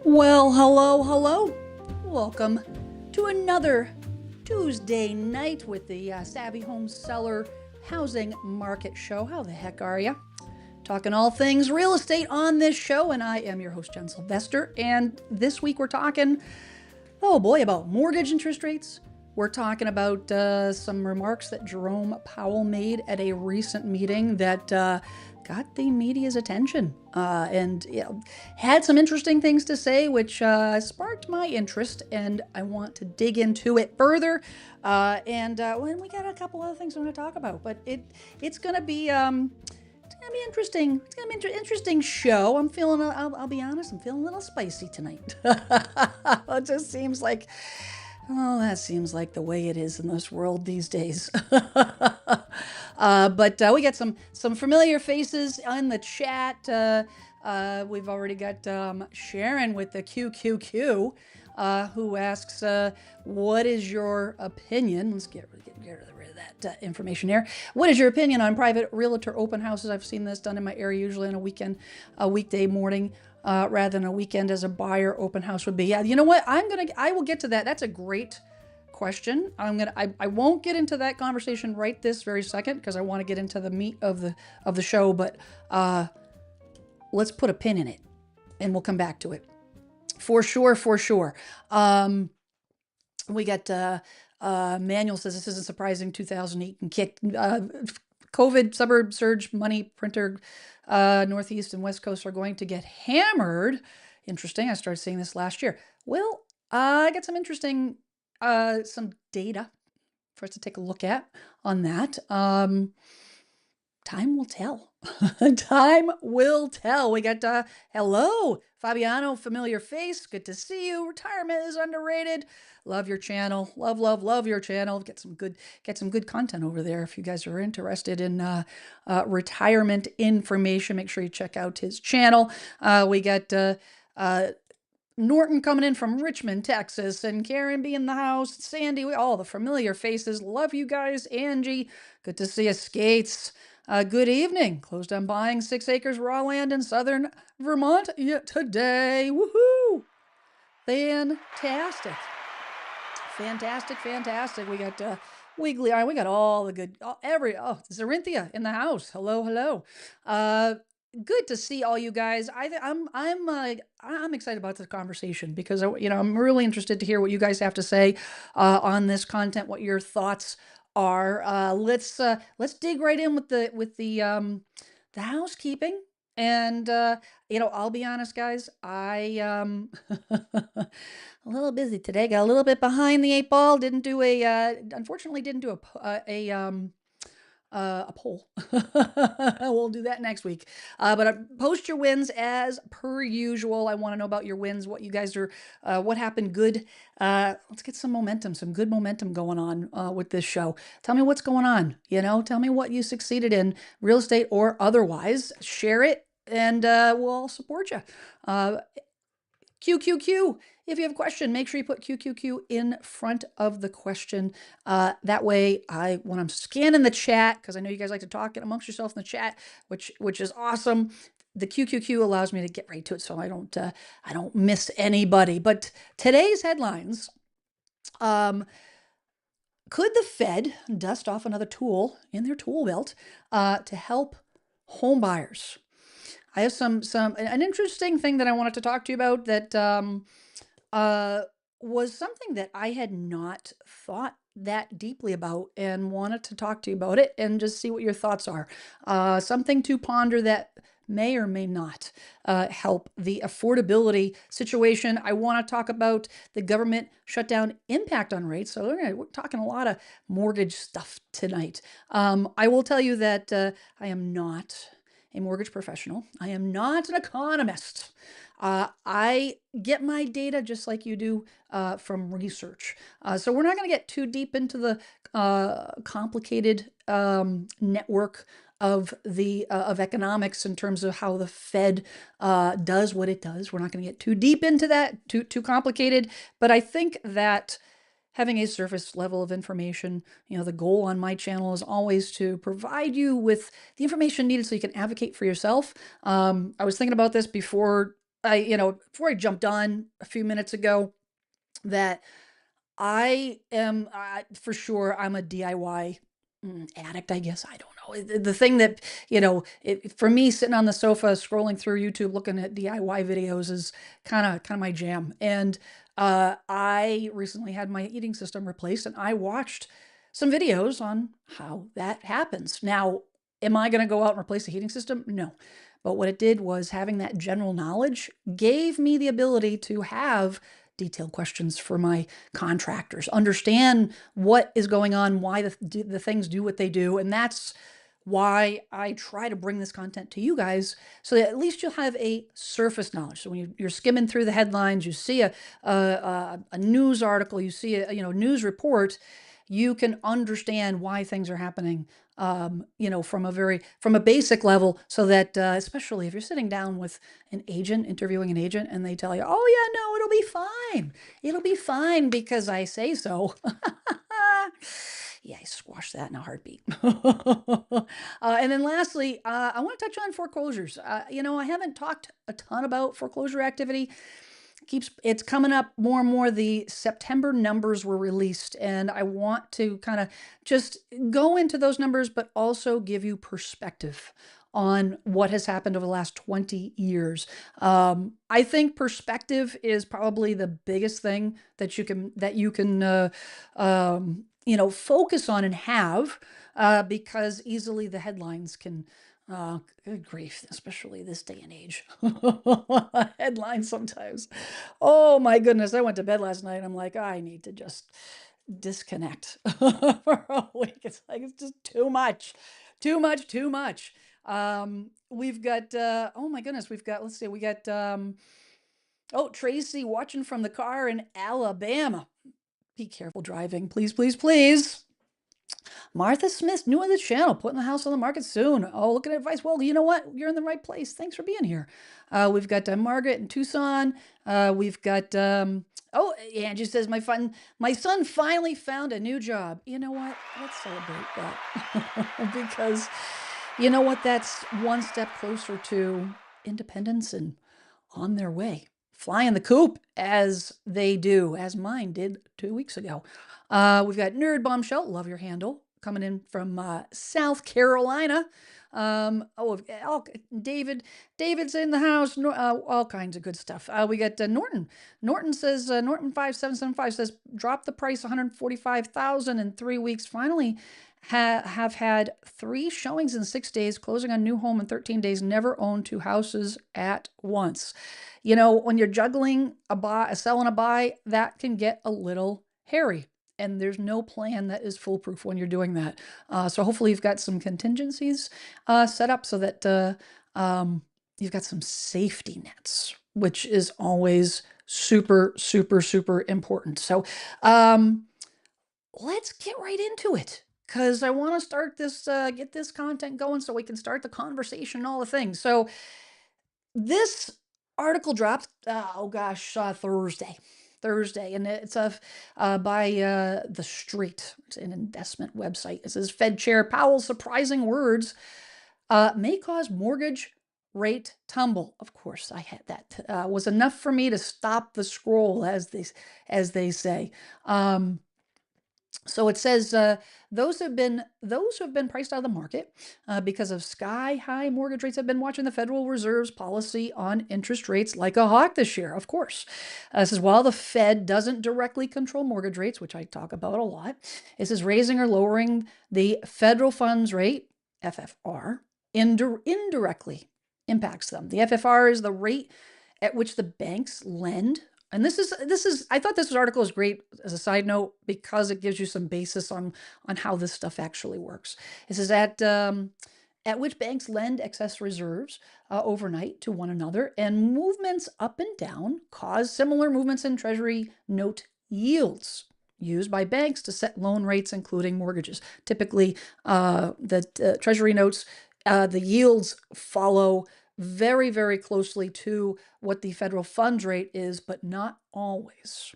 Well, hello. Welcome to another Tuesday night with the Savvy Home Seller Housing Market Show. How the heck are you? Talking all things real estate on this show, and I am your host, Jen Sylvester. And this week we're talking, oh boy, about mortgage interest rates. We're talking about some remarks that Jerome Powell made at a recent meeting that got the media's attention and had some interesting things to say, which sparked my interest, and I want to dig into it further. And we got a couple other things I want to talk about, but it's going to be interesting. It's gonna be an interesting show. I'm feeling. I'll be honest. I'm feeling a little spicy tonight. It just seems like. Oh, that seems like the way it is in this world these days. But we got some familiar faces in the chat. We've already got Sharon with the QQQ, who asks, "What is your opinion?" Let's get rid of that information here. What is your opinion on private realtor open houses? I've seen this done in my area, usually on a weekday morning. Rather than a weekend as a buyer open house would be. Yeah, you know what? I will get to that. That's a great question. I won't get into that conversation right this very second because I want to get into the meat of the show. But let's put a pin in it, and we'll come back to it for sure. We got Manuel says this isn't surprising. 2008 and kicked. COVID, suburb surge, money printer, Northeast and West Coast are going to get hammered. Interesting. I started seeing this last year. Well, I got some interesting, some data for us to take a look at on that. Time will tell. Time will tell. We got, hello, Fabiano, familiar face. Good to see you. Retirement is underrated. Love your channel. Love your channel. Get some good content over there. If you guys are interested in retirement information, make sure you check out his channel. We got Norton coming in from Richmond, Texas, and Karen B in the house. Sandy, all the familiar faces. Love you guys. Angie, good to see you. Skates. Good evening. Closed on buying 6 acres raw land in southern Vermont today. Woohoo! Fantastic. We got Wiggly. All right, we got all the good. Zarinthia in the house. Hello. Good to see all you guys. I'm excited about this conversation because I'm really interested to hear what you guys have to say on this content. What your thoughts are. Let's dig right in with the housekeeping. And I'll be honest, guys. I a little busy today. Got a little bit behind the 8 ball. Unfortunately didn't do a poll. We'll do that next week. But post your wins as per usual. I want to know about your wins, what you guys are, what happened good. Let's get some good momentum going on with this show. Tell me what's going on. Tell me what you succeeded in, real estate or otherwise. Share it, and we'll all support you. QQQ. If you have a question, make sure you put QQQ in front of the question. That way, when I'm scanning the chat, because I know you guys like to talk amongst yourselves in the chat, which is awesome. The QQQ allows me to get right to it, so I don't miss anybody. But today's headlines: could the Fed dust off another tool in their tool belt to help home buyers? I have an interesting thing that I wanted to talk to you about that was something that I had not thought that deeply about, and wanted to talk to you about it and just see what your thoughts are. Something to ponder that may or may not help the affordability situation. I want to talk about the government shutdown impact on rates. So we're talking a lot of mortgage stuff tonight. I will tell you that I am not a mortgage professional. I am not an economist. I get my data just like you do from research. So we're not going to get too deep into the complicated network of economics in terms of how the Fed does what it does. We're not going to get too deep into that, too complicated. But I think that having a surface level of information, the goal on my channel is always to provide you with the information needed so you can advocate for yourself. I was thinking about this before before I jumped on a few minutes ago, that I am, for sure, I'm a DIY addict, I guess. I don't know. The thing that, for me, sitting on the sofa, scrolling through YouTube, looking at DIY videos is kind of my jam. And I recently had my heating system replaced, and I watched some videos on how that happens. Now, am I going to go out and replace the heating system? No. But what it did was having that general knowledge gave me the ability to have detailed questions for my contractors, understand what is going on, why the things do what they do. And that's why I try to bring this content to you guys, so that at least you'll have a surface knowledge. So when you're skimming through the headlines, you see a news article, you see a news report, you can understand why things are happening, from a basic level, so that especially if you're sitting down with an agent, interviewing an agent, and they tell you, "Oh yeah, no, it'll be fine because I say so." Yeah, I squashed that in a heartbeat. And then lastly, I want to touch on foreclosures. I haven't talked a ton about foreclosure activity. It's coming up more and more. The September numbers were released, and I want to kind of just go into those numbers, but also give you perspective on what has happened over the last 20 years. I think perspective is probably the biggest thing that you can focus on and have, because easily the headlines can, good grief, especially this day and age. Headlines sometimes. Oh my goodness. I went to bed last night. I'm like, I need to just disconnect for a week. It's like, it's just too much, too much, too much. We've got, oh my goodness, let's see, we got, oh, Tracy watching from the car in Alabama. Be careful driving, please, please, please. Martha Smith, new on the channel, putting the house on the market soon. Oh, look at advice. Well, you know what? You're in the right place. Thanks for being here. We've got Margaret in Tucson. We've got, oh, Angie says, my son finally found a new job. You know what? Let's celebrate that. Because you know what? That's one step closer to independence and on their way. Flying the coop as they do, as mine did 2 weeks ago. We've got Nerd Bombshell, love your handle, coming in from South Carolina. David's in the house, all kinds of good stuff. We got Norton. Norton says, Norton 5775 says, drop the price 145,000 in 3 weeks. Finally, have had 3 showings in 6 days, closing on new home in 13 days, never owned 2 houses at once. When you're juggling a sell and a buy, that can get a little hairy. And there's no plan that is foolproof when you're doing that. So hopefully you've got some contingencies set up, so that you've got some safety nets, which is always super, super, super important. So let's get right into it, because I want to start this, get this content going so we can start the conversation and all the things. So this article dropped, Thursday, and it's by The Street. It's an investment website. It says, Fed Chair Powell's surprising words may cause mortgage rate tumble. Of course, I had that. Was enough for me to stop the scroll, as they say. So it says, those who have been priced out of the market because of sky-high mortgage rates have been watching the Federal Reserve's policy on interest rates like a hawk this year, of course. It says, while the Fed doesn't directly control mortgage rates, which I talk about a lot, it says raising or lowering the federal funds rate, FFR, indirectly impacts them. The FFR is the rate at which the banks lend. And this is I thought this article is great as a side note, because it gives you some basis on how this stuff actually works. It says at which banks lend excess reserves overnight to one another, and movements up and down cause similar movements in Treasury note yields used by banks to set loan rates, including mortgages. Typically, the Treasury notes, the yields follow very, very closely to what the federal funds rate is, but not always.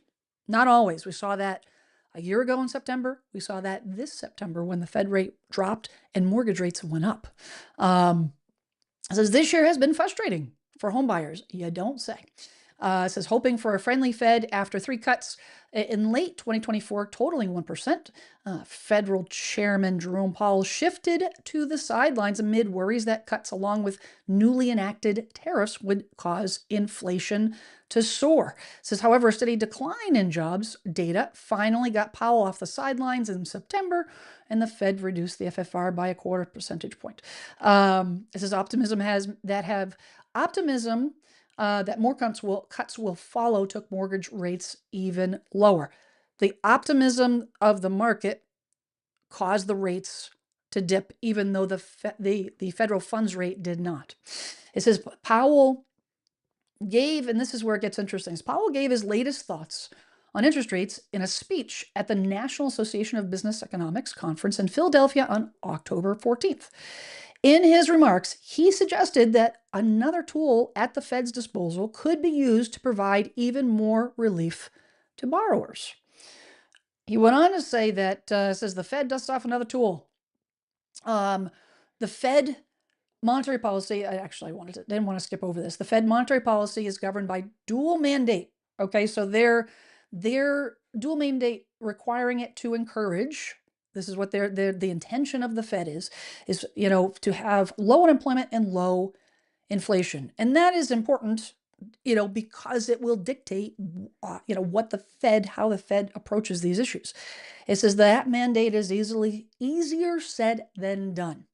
Not always. We saw that a year ago in September. We saw that this September when the Fed rate dropped and mortgage rates went up. It says this year has been frustrating for home buyers? You don't say. It says, hoping for a friendly Fed after 3 cuts in late 2024, totaling 1%. Federal Chairman Jerome Powell shifted to the sidelines amid worries that cuts, along with newly enacted tariffs, would cause inflation to soar. It says, however, a steady decline in jobs data finally got Powell off the sidelines in September, and the Fed reduced the FFR by a 1/4 percentage point. It says optimism that more cuts will follow took mortgage rates even lower. The optimism of the market caused the rates to dip, even though the federal funds rate did not. It says Powell gave, and this is where it gets interesting, Powell gave his latest thoughts on interest rates in a speech at the National Association of Business Economics conference in Philadelphia on October 14th. In his remarks, he suggested that another tool at the Fed's disposal could be used to provide even more relief to borrowers. He went on to say that, says the Fed dusts off another tool. The Fed monetary policy, didn't want to skip over this. The Fed monetary policy is governed by dual mandate. Okay, so their dual mandate requiring it to encourage. This is what the intention of the Fed is to have low unemployment and low inflation. And that is important, because it will dictate, how the Fed approaches these issues. It says that mandate is easier said than done,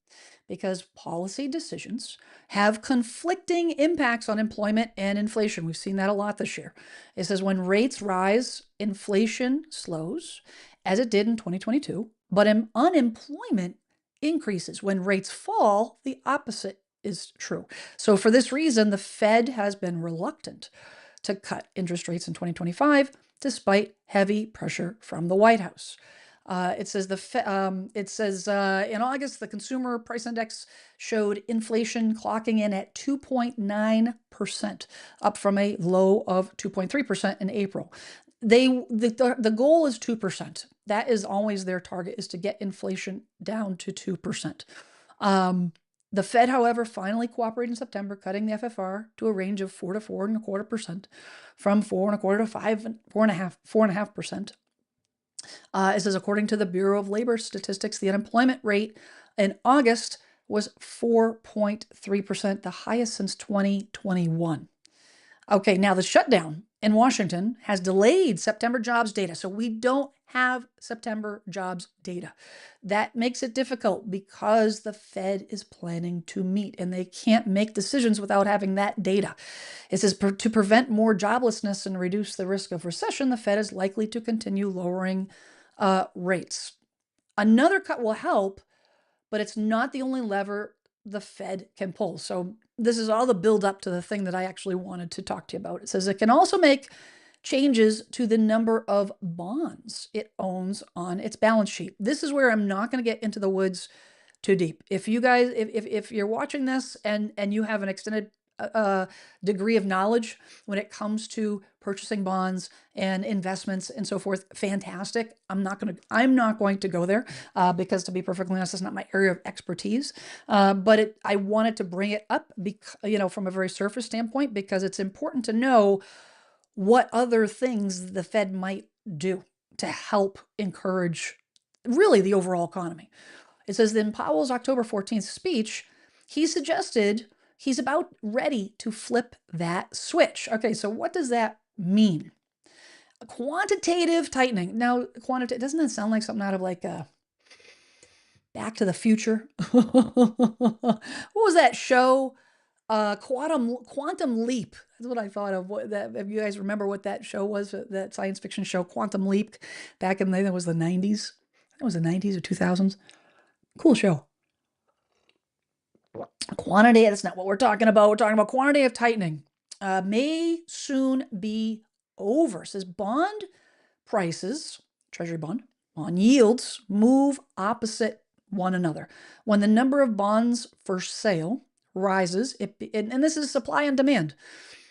because policy decisions have conflicting impacts on employment and inflation. We've seen that a lot this year. It says when rates rise, inflation slows, as it did in 2022, but unemployment increases. When rates fall, the opposite is true. So for this reason, the Fed has been reluctant to cut interest rates in 2025, despite heavy pressure from the White House. It says in August, the Consumer Price Index showed inflation clocking in at 2.9%, up from a low of 2.3% in April. The goal is 2%. That is always their target, is to get inflation down to 2%. The Fed, however, finally cooperated in September, cutting the FFR to a range of 4 to 4.25%, from 4.25 to 4.5%. It says, according to the Bureau of Labor Statistics, the unemployment rate in August was 4.3%, the highest since 2021. Okay, now the shutdown in Washington has delayed September jobs data. So we don't have September jobs data. That makes it difficult because the Fed is planning to meet and they can't make decisions without having that data. It says to prevent more joblessness and reduce the risk of recession, the Fed is likely to continue lowering rates. Another cut will help, but it's not the only lever the Fed can pull. So this is all the build up to the thing that I actually wanted to talk to you about. It says it can also make changes to the number of bonds it owns on its balance sheet. This is where I'm not going to get into the woods too deep. If you guys, if you're watching this and you have an extended degree of knowledge when it comes to purchasing bonds and investments and so forth, fantastic. I'm not going to go there because, to be perfectly honest, it's not my area of expertise. But I wanted to bring it up, from a very surface standpoint, because it's important to know what other things the Fed might do to help encourage really the overall economy. It says in Powell's October 14th speech, he suggested he's about ready to flip that switch. Okay, so what does that mean? Quantitative tightening. Now, doesn't that sound like something out of like Back to the Future? What was that show? Quantum Leap. That's what I thought of. If you guys remember what that show was, that science fiction show, Quantum Leap, back in it was the 90s. It was the 90s or 2000s. Cool show. Quantity, that's not what we're talking about. We're talking about quantitative tightening. May soon be over. It says bond prices, treasury bond yields move opposite one another. When the number of bonds for sale rises, and this is supply and demand.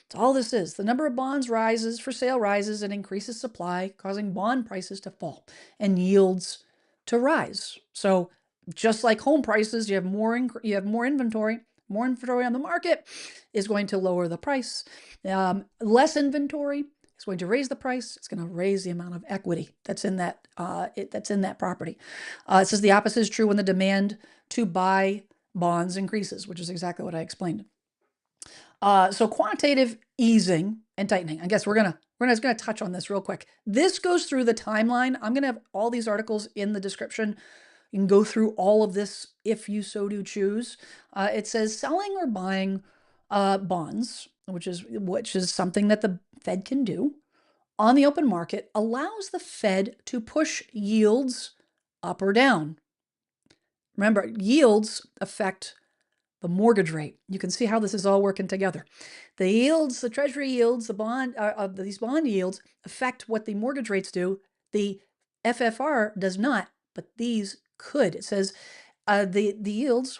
That's all this is. The number of bonds for sale rises and increases supply, causing bond prices to fall and yields to rise. So just like home prices, you have more inventory, More inventory on the market is going to lower the price. Less inventory is going to raise the price. It's going to raise the amount of equity that's in that property. It says the opposite is true when the demand to buy bonds increases, which is exactly what I explained. So quantitative easing and tightening. I guess we're just gonna touch on this real quick. This goes through the timeline. I'm gonna have all these articles in the description. You can go through all of this if you so do choose. It says selling or buying bonds, which is something that the Fed can do on the open market, allows the Fed to push yields up or down. Remember, yields affect the mortgage rate. You can see how this is all working together. The yields, the treasury yields, these bond yields affect what the mortgage rates do. The FFR does not, but these could. It says the yields,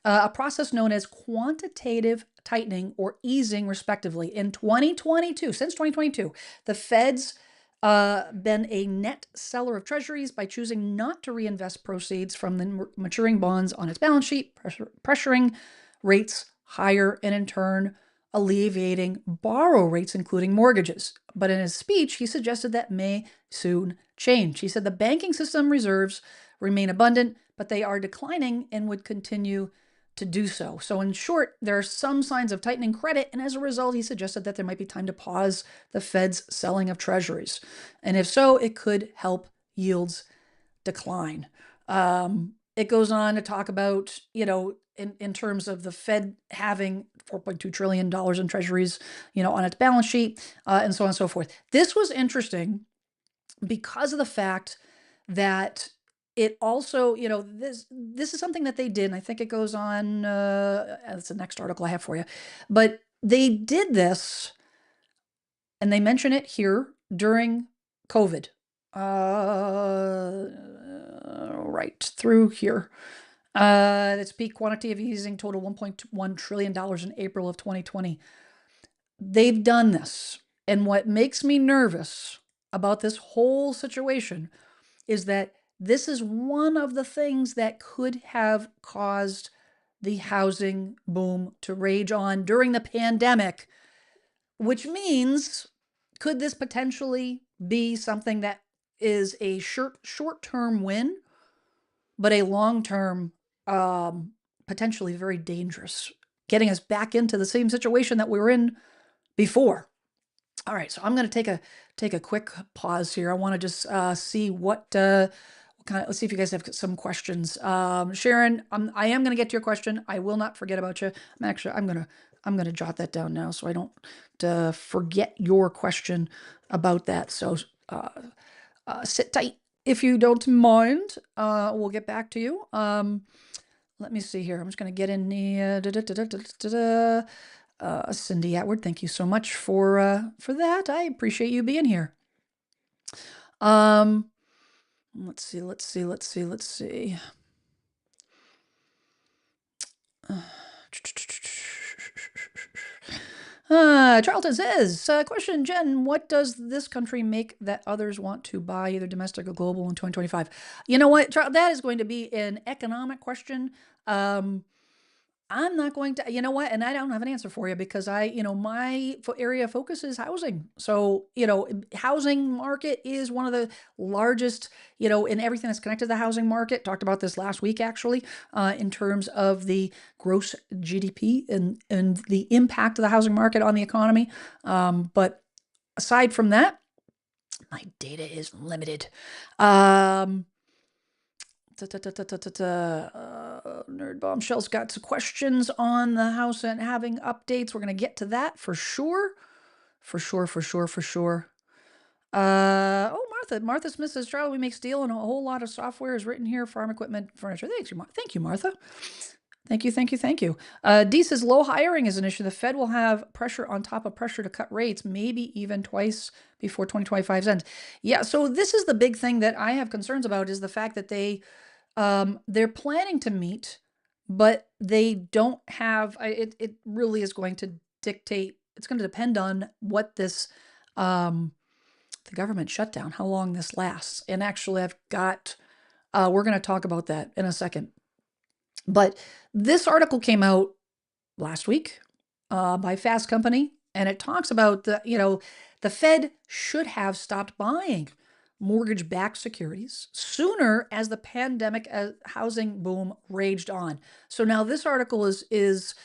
a process known as quantitative tightening or easing, respectively. In 2022, since 2022, the Fed's been a net seller of treasuries by choosing not to reinvest proceeds from the maturing bonds on its balance sheet, pressuring rates higher and in turn alleviating borrow rates, including mortgages. But in his speech, he suggested that may soon change. He said the banking system reserves remain abundant, but they are declining and would continue to do so. So in short, there are some signs of tightening credit, and as a result, he suggested that there might be time to pause the Fed's selling of treasuries. And if so, it could help yields decline. It goes on to talk about, in terms of the Fed having $4.2 trillion in treasuries, on its balance sheet, and so on and so forth. This was interesting because of the fact that it also, this is something that they did, and I think it goes on, that's the next article I have for you, but they did this, and they mention it here during COVID, right through here. Its peak quantity of easing total $1.1 trillion in April of 2020. They've done this, and what makes me nervous about this whole situation is that this is one of the things that could have caused the housing boom to rage on during the pandemic, which means could this potentially be something that is a short-term win, but a long-term, potentially very dangerous, getting us back into the same situation that we were in before. All right, so I'm going to take a quick pause here. I want to just see what let's see if you guys have some questions. Sharon, I am going to get to your question. I will not forget about you. I'm going to jot that down now so I don't forget your question about that. So sit tight if you don't mind. We'll get back to you. Let me see here. I'm just going to get in the Cindy Atwood. Thank you so much for that. I appreciate you being here. Let's see. Charlton says, question, Jen, what does this country make that others want to buy, either domestic or global, in 2025? You know what, that is going to be an economic question. I'm not going to, and I don't have an answer for you because my area of focus is housing. So, housing market is one of the largest, in everything that's connected to the housing market. Talked about this last week, actually, in terms of the gross GDP and the impact of the housing market on the economy. But aside from that, my data is limited. Nerd Bombshell's got some questions on the house and having updates. We're going to get to that for sure. Martha Smith says, Charlie, we make steel and a whole lot of software is written here, farm equipment, furniture. Thank you, Martha. Thank you. D says, low hiring is an issue. The Fed will have pressure on top of pressure to cut rates, maybe even twice before 2025's end. Yeah, so this is the big thing that I have concerns about, is the fact that they're planning to meet, but they don't have, it really is going to dictate, it's going to depend on what this, the government shutdown, how long this lasts. And actually I've got, we're going to talk about that in a second. But this article came out last week by Fast Company, and it talks about the Fed should have stopped buying mortgage-backed securities sooner as the pandemic housing boom raged on. So now this article is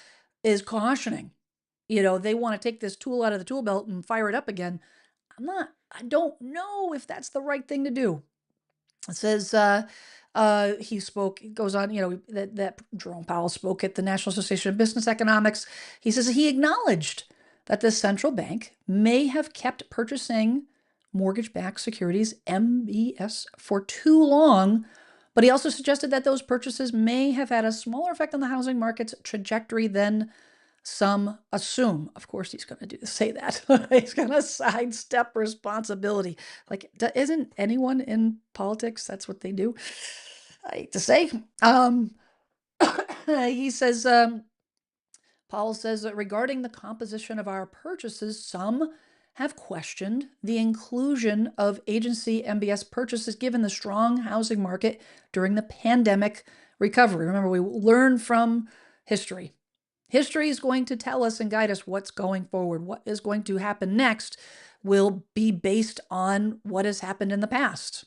cautioning. They want to take this tool out of the tool belt and fire it up again. I don't know if that's the right thing to do. It says he goes on, that Jerome Powell spoke at the National Association of Business Economics. He says he acknowledged that the central bank may have kept purchasing mortgage-backed securities, MBS, for too long, but he also suggested that those purchases may have had a smaller effect on the housing market's trajectory than some assume. Of course, he's going to say that. He's going to sidestep responsibility. Like, isn't anyone in politics? That's what they do. I hate to say. He says, Powell says that regarding the composition of our purchases, some have questioned the inclusion of agency MBS purchases given the strong housing market during the pandemic recovery. Remember, we learn from history. History is going to tell us and guide us what's going forward. What is going to happen next will be based on what has happened in the past.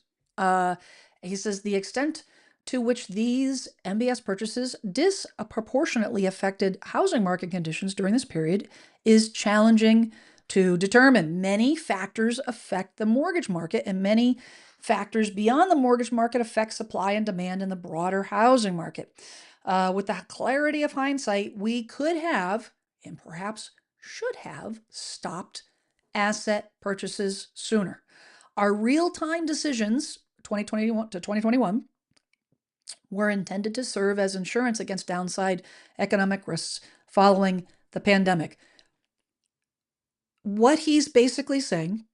He says the extent to which these MBS purchases disproportionately affected housing market conditions during this period is challenging to determine. Many factors affect the mortgage market, and many factors beyond the mortgage market affect supply and demand in the broader housing market. With the clarity of hindsight, we could have, and perhaps should have, stopped asset purchases sooner. Our real-time decisions, 2021 to 2021, were intended to serve as insurance against downside economic risks following the pandemic. What he's basically saying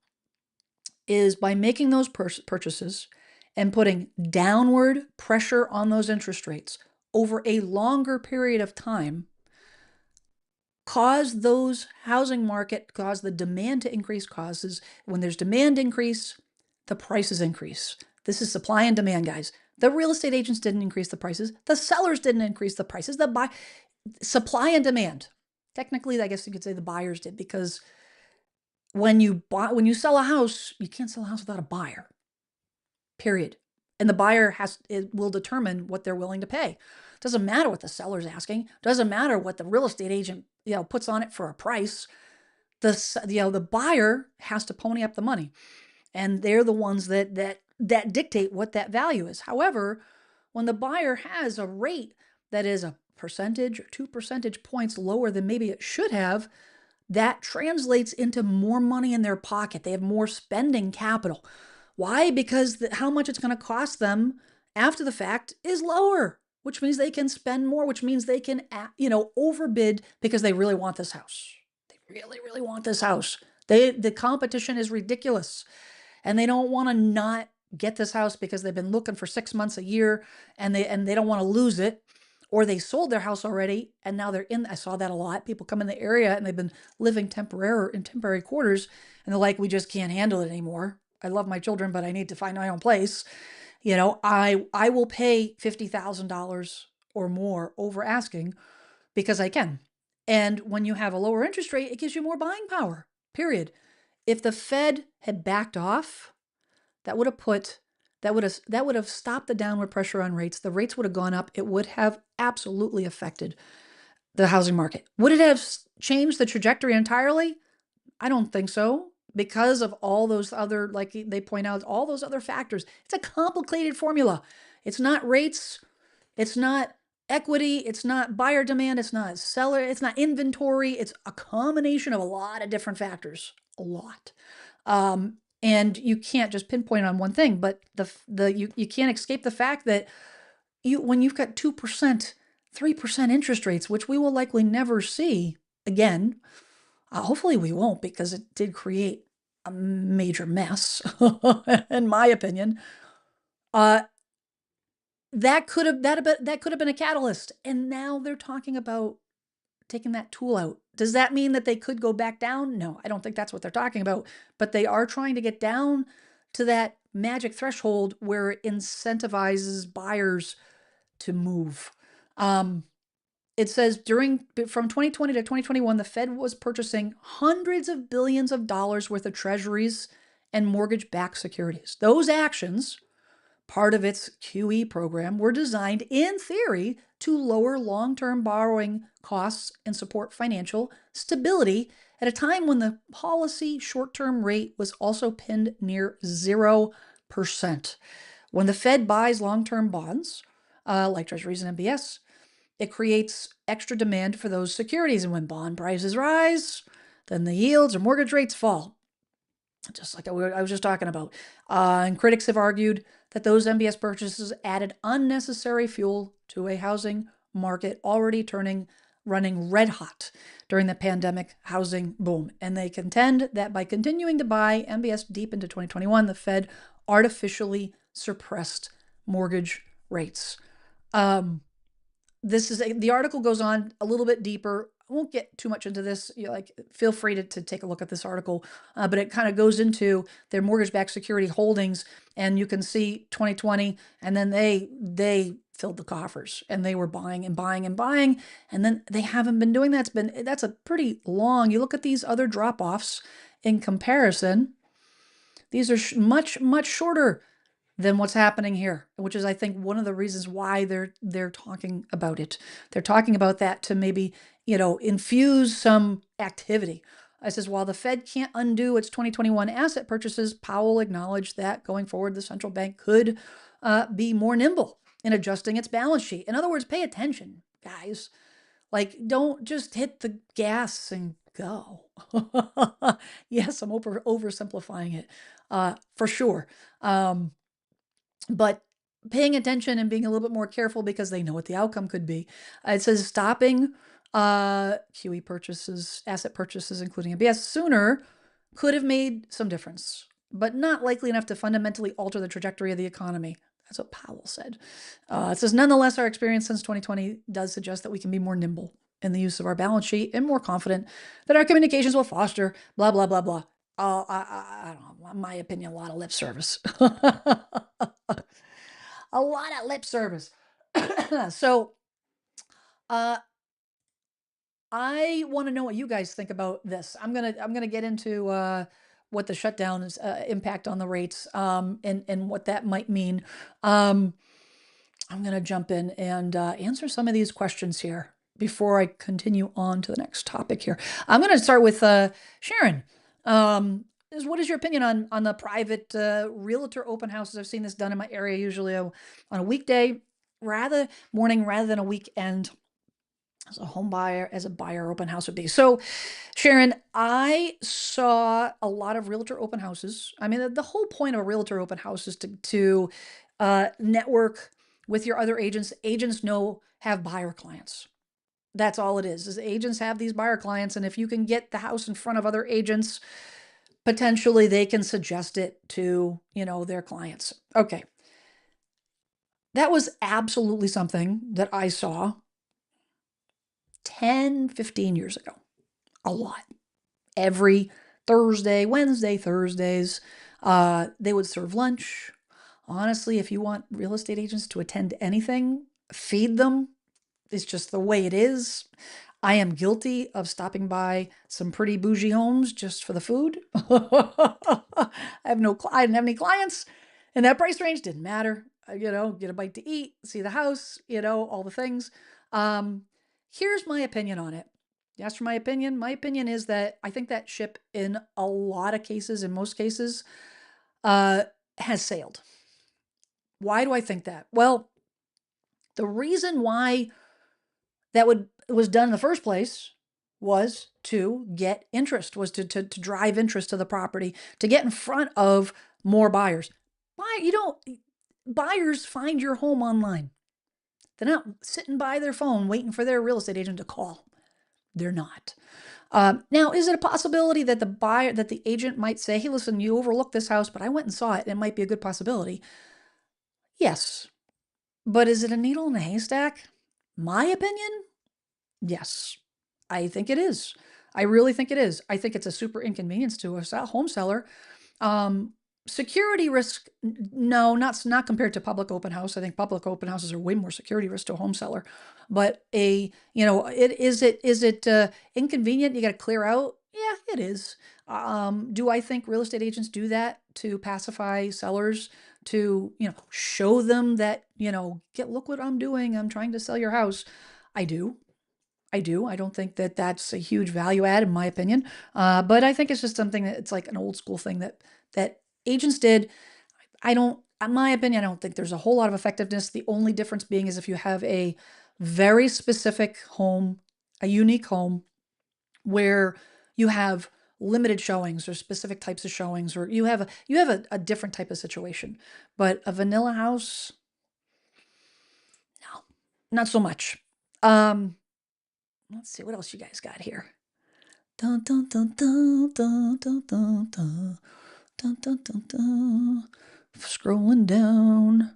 is by making those purchases and putting downward pressure on those interest rates over a longer period of time, cause the demand to increase. When there's demand increase, the prices increase. This is supply and demand, guys. The real estate agents didn't increase the prices. The sellers didn't increase the prices. Supply and demand. Technically, I guess you could say the buyers did, because when you sell a house, you can't sell a house without a buyer. Period. And the buyer will determine what they're willing to pay. Doesn't matter what the seller's asking. Doesn't matter what the real estate agent puts on it for a price. The buyer has to pony up the money, and they're the ones that dictate what that value is. However, when the buyer has a rate that is a percentage or 2 percentage points lower than maybe it should have, that translates into more money in their pocket. They have more spending capital. Why? Because how much it's going to cost them after the fact is lower, which means they can spend more, which means they can, overbid because they really want this house. They really, really want this house. The competition is ridiculous, and they don't want to not get this house because they've been looking for 6 months, a year, and they don't want to lose it. Or they sold their house already, and now I saw that a lot. People come in the area and they've been living in temporary quarters, and they're like, we just can't handle it anymore. I love my children, but I need to find my own place. I will pay $50,000 or more over asking because I can. And when you have a lower interest rate, it gives you more buying power, period. If the Fed had backed off, that would have stopped the downward pressure on rates. The rates would have gone up. It would have absolutely affected the housing market. Would it have changed the trajectory entirely? I don't think so, because of all those other, like they point out, all those other factors. It's a complicated formula. It's not rates. It's not equity. It's not buyer demand. It's not seller. It's not inventory. It's a combination of a lot of different factors. A lot. And you can't just pinpoint on one thing, but you can't escape the fact that when you've got 2%, 3% interest rates, which we will likely never see again, hopefully we won't, because it did create a major mess, in my opinion. That could have been a catalyst, and now they're talking about taking that tool out. Does that mean that they could go back down? No, I don't think that's what they're talking about. But they are trying to get down to that magic threshold where it incentivizes buyers to move. It says from 2020 to 2021, the Fed was purchasing hundreds of billions of dollars worth of treasuries and mortgage-backed securities. Those actions, part of its QE program, were designed in theory to lower long-term borrowing costs and support financial stability at a time when the policy short-term rate was also pinned near 0%. When the Fed buys long-term bonds, like treasuries and MBS, it creates extra demand for those securities. And when bond prices rise, then the yields or mortgage rates fall, just like I was just talking about. And critics have argued that those MBS purchases added unnecessary fuel to a housing market already running red hot during the pandemic housing boom. And they contend that by continuing to buy MBS deep into 2021, the Fed artificially suppressed mortgage rates. The article goes on a little bit deeper. I won't get too much into this. Feel free to take a look at this article, but it kind of goes into their mortgage-backed security holdings, and you can see 2020, and then they filled the coffers, and they were buying and buying and buying, and then they haven't been doing that. That's a pretty long. You look at these other drop-offs in comparison; these are much shorter than what's happening here, which is, I think, one of the reasons why they're talking about it. They're talking about that to maybe, infuse some activity. I says, while the Fed can't undo its 2021 asset purchases, Powell acknowledged that going forward, the central bank could be more nimble in adjusting its balance sheet. In other words, pay attention, guys. Don't just hit the gas and go. Yes, I'm oversimplifying it, for sure. But paying attention and being a little bit more careful because they know what the outcome could be. It says stopping QE purchases, asset purchases, including MBS, sooner could have made some difference, but not likely enough to fundamentally alter the trajectory of the economy. That's what Powell said. It says, nonetheless, our experience since 2020 does suggest that we can be more nimble in the use of our balance sheet and more confident that our communications will foster blah, blah, blah, blah. I don't know, in my opinion, a lot of lip service. A lot of lip service. So, I want to know what you guys think about this. I'm gonna get into what the shutdown's impact on the rates, and what that might mean. I'm gonna jump in and answer some of these questions here before I continue on to the next topic here. I'm gonna start with Sharon. What is your opinion on the private realtor open houses? I've seen this done in my area, usually on a weekday morning rather than a weekend, as a buyer open house would be. So, Sharon, I saw a lot of realtor open houses. I mean, the whole point of a realtor open house is to network with your other agents. Agents have buyer clients. That's all it is agents have these buyer clients, and if you can get the house in front of other agents, potentially they can suggest it to, their clients. Okay. That was absolutely something that I saw 10, 15 years ago. A lot. Every Thursdays, they would serve lunch. Honestly, if you want real estate agents to attend to anything, feed them. It's just the way it is. I am guilty of stopping by some pretty bougie homes just for the food. I didn't have any clients, and that price range didn't matter. Get a bite to eat, see the house, all the things. Here's my opinion on it. You asked for my opinion. My opinion is that I think that ship, in a lot of cases, in most cases, has sailed. Why do I think that? Well, the reason why that was done in the first place was to get interest, was to drive interest to the property, to get in front of more buyers. Buyers find your home online. They're not sitting by their phone waiting for their real estate agent to call. They're not. Now, is it a possibility that the agent might say, hey, listen, you overlooked this house, but I went and saw it, and it might be a good possibility? Yes. But is it a needle in a haystack? My opinion? Yes. I think it is. I really think it is. I think it's a super inconvenience to a home seller. Security risk, no, not compared to public open house. I think public open houses are way more security risk to a home seller. But is it inconvenient? You got to clear out. Yeah, it is. Do I think real estate agents do that to pacify sellers, to show them that get look what I'm doing. I'm trying to sell your house. I do. I do. I don't think that that's a huge value add in my opinion. But I think it's just something that it's like an old school thing that agents did. I don't, in my opinion, I don't think there's a whole lot of effectiveness. The only difference being is if you have a very specific home, a unique home where you have limited showings or specific types of showings, or you have a different type of situation. But a vanilla house, no, not so much. Um, let's see what else you guys got here. Dun, dun, dun, dun, dun, dun, dun, dun, dun, dun, dun, dun. Scrolling down.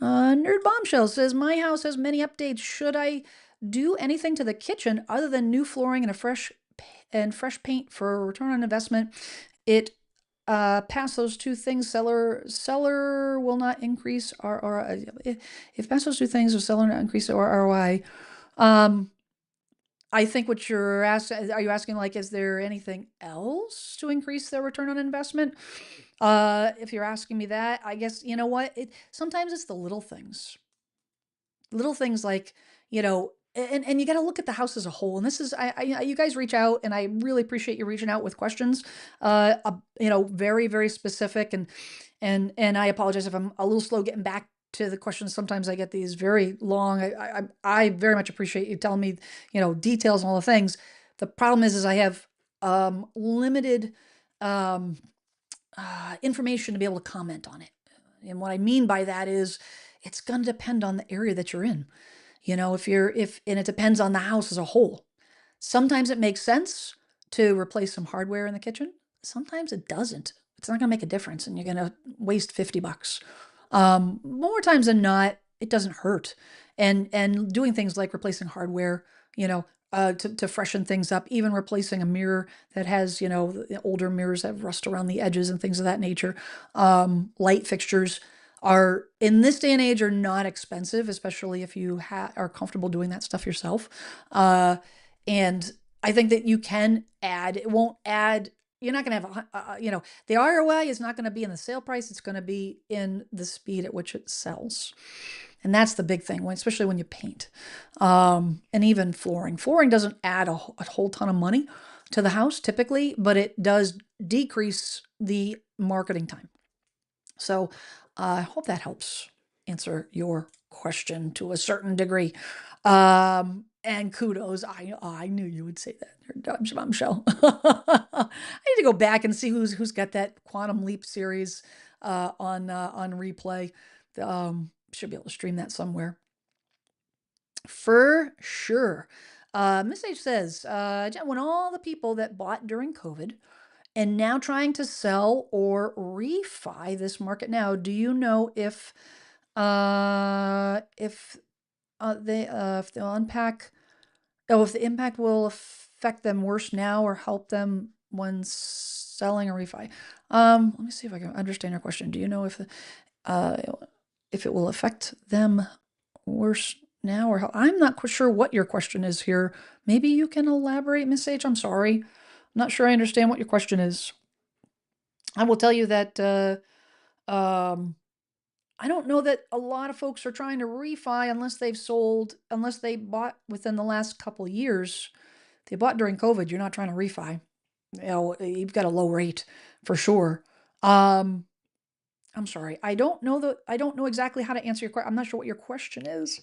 Nerd Bombshell says, my house has many updates. Should I do anything to the kitchen other than new flooring and fresh paint for a return on investment? It pass those two things. Seller will not increase our if pass those two things, the seller not increase our ROI. I think what you're asking, are you asking like, is there anything else to increase their return on investment? If you're asking me that, I guess, you know what? Sometimes it's the little things like, and you got to look at the house as a whole. And this is, you guys reach out and I really appreciate you reaching out with questions, very, very specific. And I apologize if I'm a little slow getting back to the questions. Sometimes I get these very long. I very much appreciate you telling me, details and all the things. The problem is I have limited information to be able to comment on it. And what I mean by that is it's going to depend on the area that you're in. And it depends on the house as a whole. Sometimes it makes sense to replace some hardware in the kitchen. Sometimes it doesn't. It's not going to make a difference and you're going to waste $50. More times than not, it doesn't hurt. And doing things like replacing hardware, to freshen things up, even replacing a mirror that has, the older mirrors have rust around the edges and things of that nature. Light fixtures are, in this day and age, are not expensive, especially if you are comfortable doing that stuff yourself. And I think that you can add, it won't add, you're not going to have, the ROI is not going to be in the sale price. It's going to be in the speed at which it sells. And that's the big thing, especially when you paint. And even flooring. Flooring doesn't add a whole ton of money to the house typically, but it does decrease the marketing time. So I hope that helps answer your question to a certain degree. And kudos. I knew you would say that. Bombshell. I need to go back and see who's got that Quantum Leap series on replay. Should be able to stream that somewhere. For sure. Miss H says, when all the people that bought during COVID and now trying to sell or refi this market now, do you know if they'll unpack, if the impact will affect them worse now or help them when selling a refi? Let me see if I can understand your question. Do you know if it will affect them worse now or how? I'm not quite sure what your question is here. Maybe you can elaborate, Miss H. I'm sorry. I'm not sure I understand what your question is. I will tell you that I don't know that a lot of folks are trying to refi unless they bought within the last couple of years. If they bought during COVID, you're not trying to refi. You've got a low rate for sure. I'm sorry. I don't know exactly how to answer your question. I'm not sure what your question is.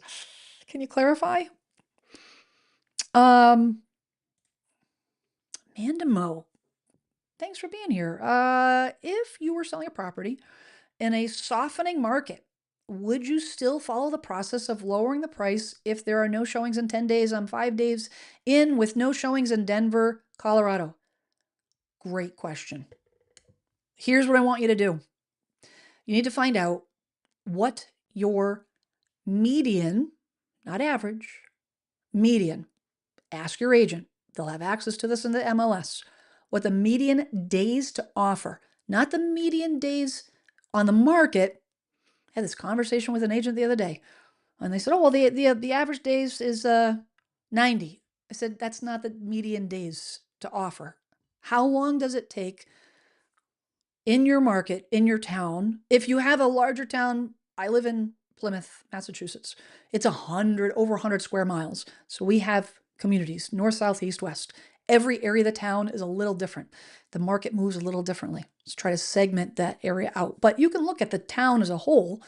Can you clarify? Mandamo, thanks for being here. If you were selling a property in a softening market, would you still follow the process of lowering the price if there are no showings in 10 days on 5 days in with no showings in Denver, Colorado? Great question. Here's what I want you to do. You need to find out what your median, not average, median. Ask your agent. They'll have access to this in the MLS. What the median days to offer, not the median days on the market. I had this conversation with an agent the other day. And they said, oh, well, the average days is 90. I said, that's not the median days to offer. How long does it take in your market, in your town? If you have a larger town, I live in Plymouth, Massachusetts. It's over 100 square miles. So we have communities, north, south, east, west. Every area of the town is a little different. The market moves a little differently. Let's try to segment that area out. But you can look at the town as a whole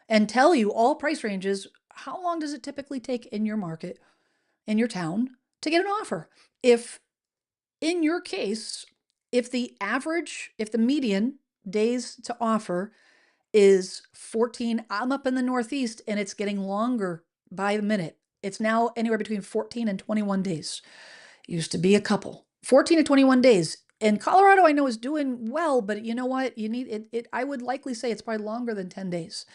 and tell you all price ranges. How long does it typically take in your market, in your town, to get an offer? If in your case, if the median days to offer is 14, I'm up in the Northeast and it's getting longer by the minute. It's now anywhere between 14 and 21 days. It used to be a couple. 14 to 21 days. And Colorado, I know, is doing well, but you know what? You need it. I would likely say it's probably longer than 10 days.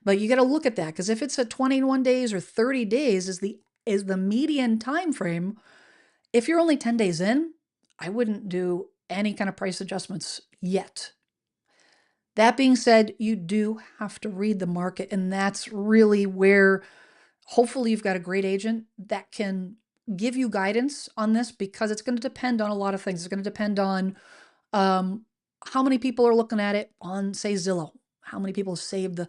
But you got to look at that, because if it's a 21 days or 30 days is the median time frame, if you're only 10 days in, I wouldn't do any kind of price adjustments yet. That being said, you do have to read the market, and that's really where hopefully you've got a great agent that can give you guidance on this, because it's going to depend on a lot of things. It's going to depend on how many people are looking at it on, say, Zillow. How many people have saved it?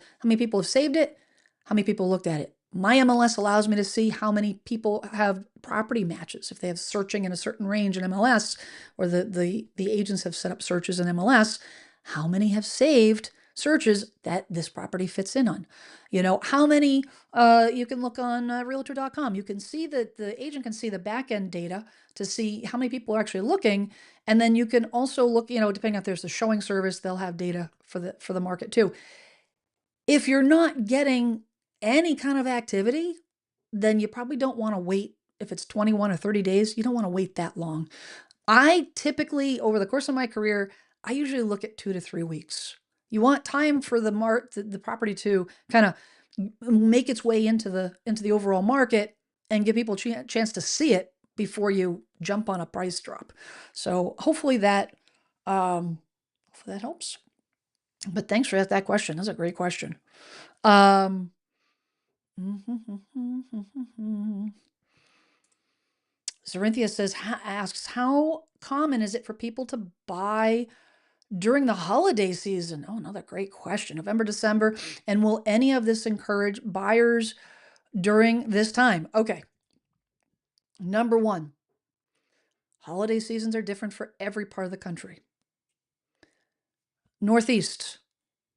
How many people looked at it? My MLS allows me to see how many people have property matches. If they have searching in a certain range in MLS, or the agents have set up searches in MLS, how many have saved searches that this property fits in on? How many, you can look on realtor.com. You can see that the agent can see the back end data to see how many people are actually looking. And then you can also look, depending if there's a showing service, they'll have data for the market too. If you're not getting any kind of activity, then you probably don't want to wait. If it's 21 or 30 days, you don't want to wait that long. I typically, over the course of my career, I usually look at 2 to 3 weeks. You want time for the property to kind of make its way into the overall market and give people a chance to see it before you jump on a price drop. So hopefully that helps. But thanks for that question. That's a great question. Zorinthia asks, how common is it for people to buy during the holiday season? Oh, another great question. November, December. And will any of this encourage buyers during this time? Okay. Number one, holiday seasons are different for every part of the country. Northeast,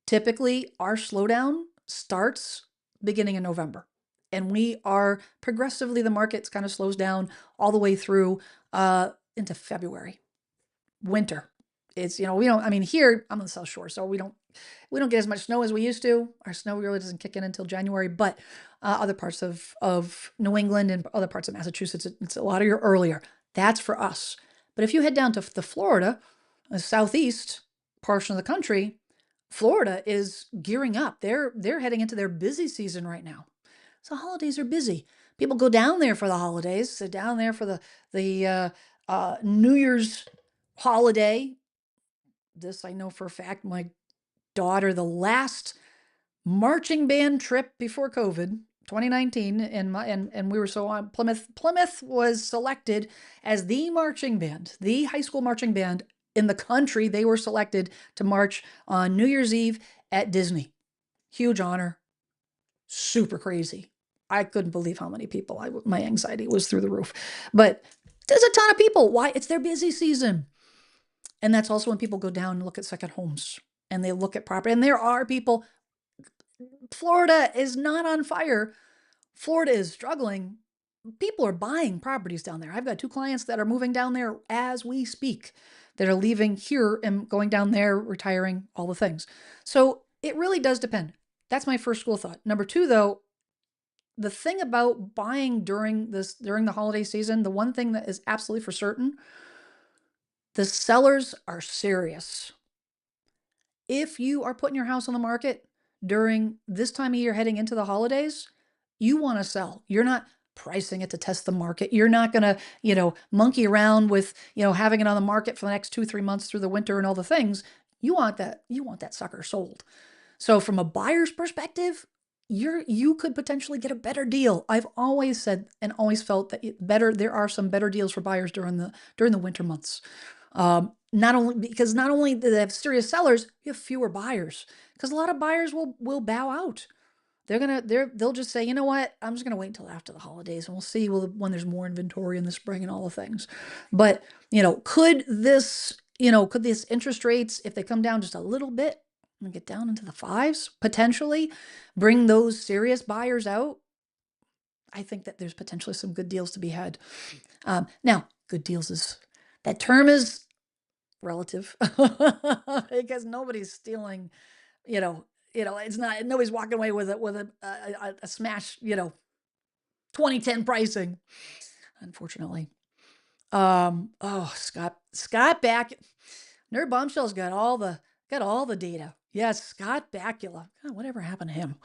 typically our slowdown starts beginning in November. And we are progressively, the market kind of slows down all the way through into February. Winter. It's, we don't, I mean, here I'm on the South Shore, so we don't get as much snow as we used to. Our snow really doesn't kick in until January, but other parts of New England and other parts of Massachusetts, it's a lot earlier. That's for us. But if you head down to the Florida, the southeast portion of the country, Florida is gearing up. They're heading into their busy season right now. So holidays are busy. People go down there for the holidays. They're down there for the New Year's holiday. This I know for a fact. My daughter, the last marching band trip before COVID, 2019, and we were so on Plymouth. Plymouth was selected as the marching band, the high school marching band in the country. They were selected to march on New Year's Eve at Disney. Huge honor. Super crazy. I couldn't believe how many people. My anxiety was through the roof. But there's a ton of people. Why? It's their busy season. And that's also when people go down and look at second homes and they look at property. And there are people. Florida is not on fire. Florida is struggling. People are buying properties down there. I've got 2 clients that are moving down there as we speak, that are leaving here and going down there, retiring, all the things. So it really does depend. That's my first school of thought. Number 2, though, the thing about buying during the holiday season, the one thing that is absolutely for certain, the sellers are serious. If you are putting your house on the market during this time of year heading into the holidays, you want to sell. You're not pricing it to test the market. You're not going to, monkey around with, having it on the market for the next 2-3 months through the winter and all the things. You want that sucker sold. So from a buyer's perspective, you could potentially get a better deal. I've always said and always felt that there are some better deals for buyers during the winter months. Not only do they have serious sellers, you have fewer buyers because a lot of buyers will bow out. They'll just say, you know what, I'm just gonna wait until after the holidays and we'll see when there's more inventory in the spring and all the things. But could this interest rates, if they come down just a little bit and get down into the fives, potentially bring those serious buyers out? I think that there's potentially some good deals to be had. Now, good deals is that term is relative because nobody's stealing, it's not nobody's walking away with a smash, 2010 pricing, unfortunately. Oh, Scott back Nerd Bombshell's got all the data. Yes, Scott Bakula. God, whatever happened to him?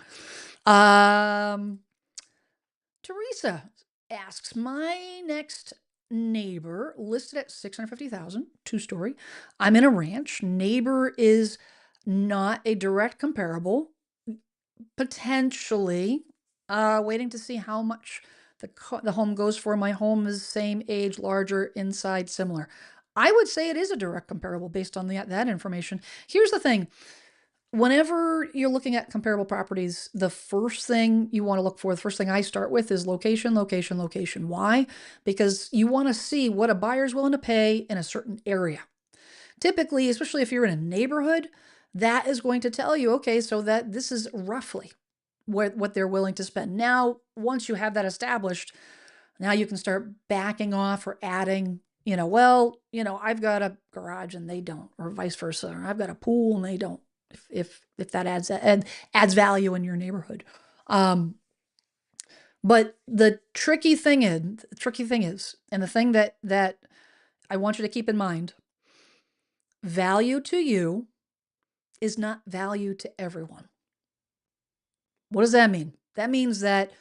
Teresa asks, my next neighbor listed at 650,000, two-story. I'm in a ranch. Neighbor is not a direct comparable. Potentially, waiting to see how much the home goes for. My home is same age, larger, inside, similar. I would say it is a direct comparable based on that information. Here's the thing. Whenever you're looking at comparable properties, the first thing you want to look for, the first thing I start with is location, location, location. Why? Because you want to see what a buyer's willing to pay in a certain area. Typically, especially if you're in a neighborhood, that is going to tell you, okay, so that this is roughly what they're willing to spend. Now, once you have that established, now you can start backing off or adding, I've got a garage and they don't, or vice versa. Or I've got a pool and they don't. If that adds value in your neighborhood. But the tricky thing is, and the thing that I want you to keep in mind, value to you is not value to everyone. What does that mean? That means that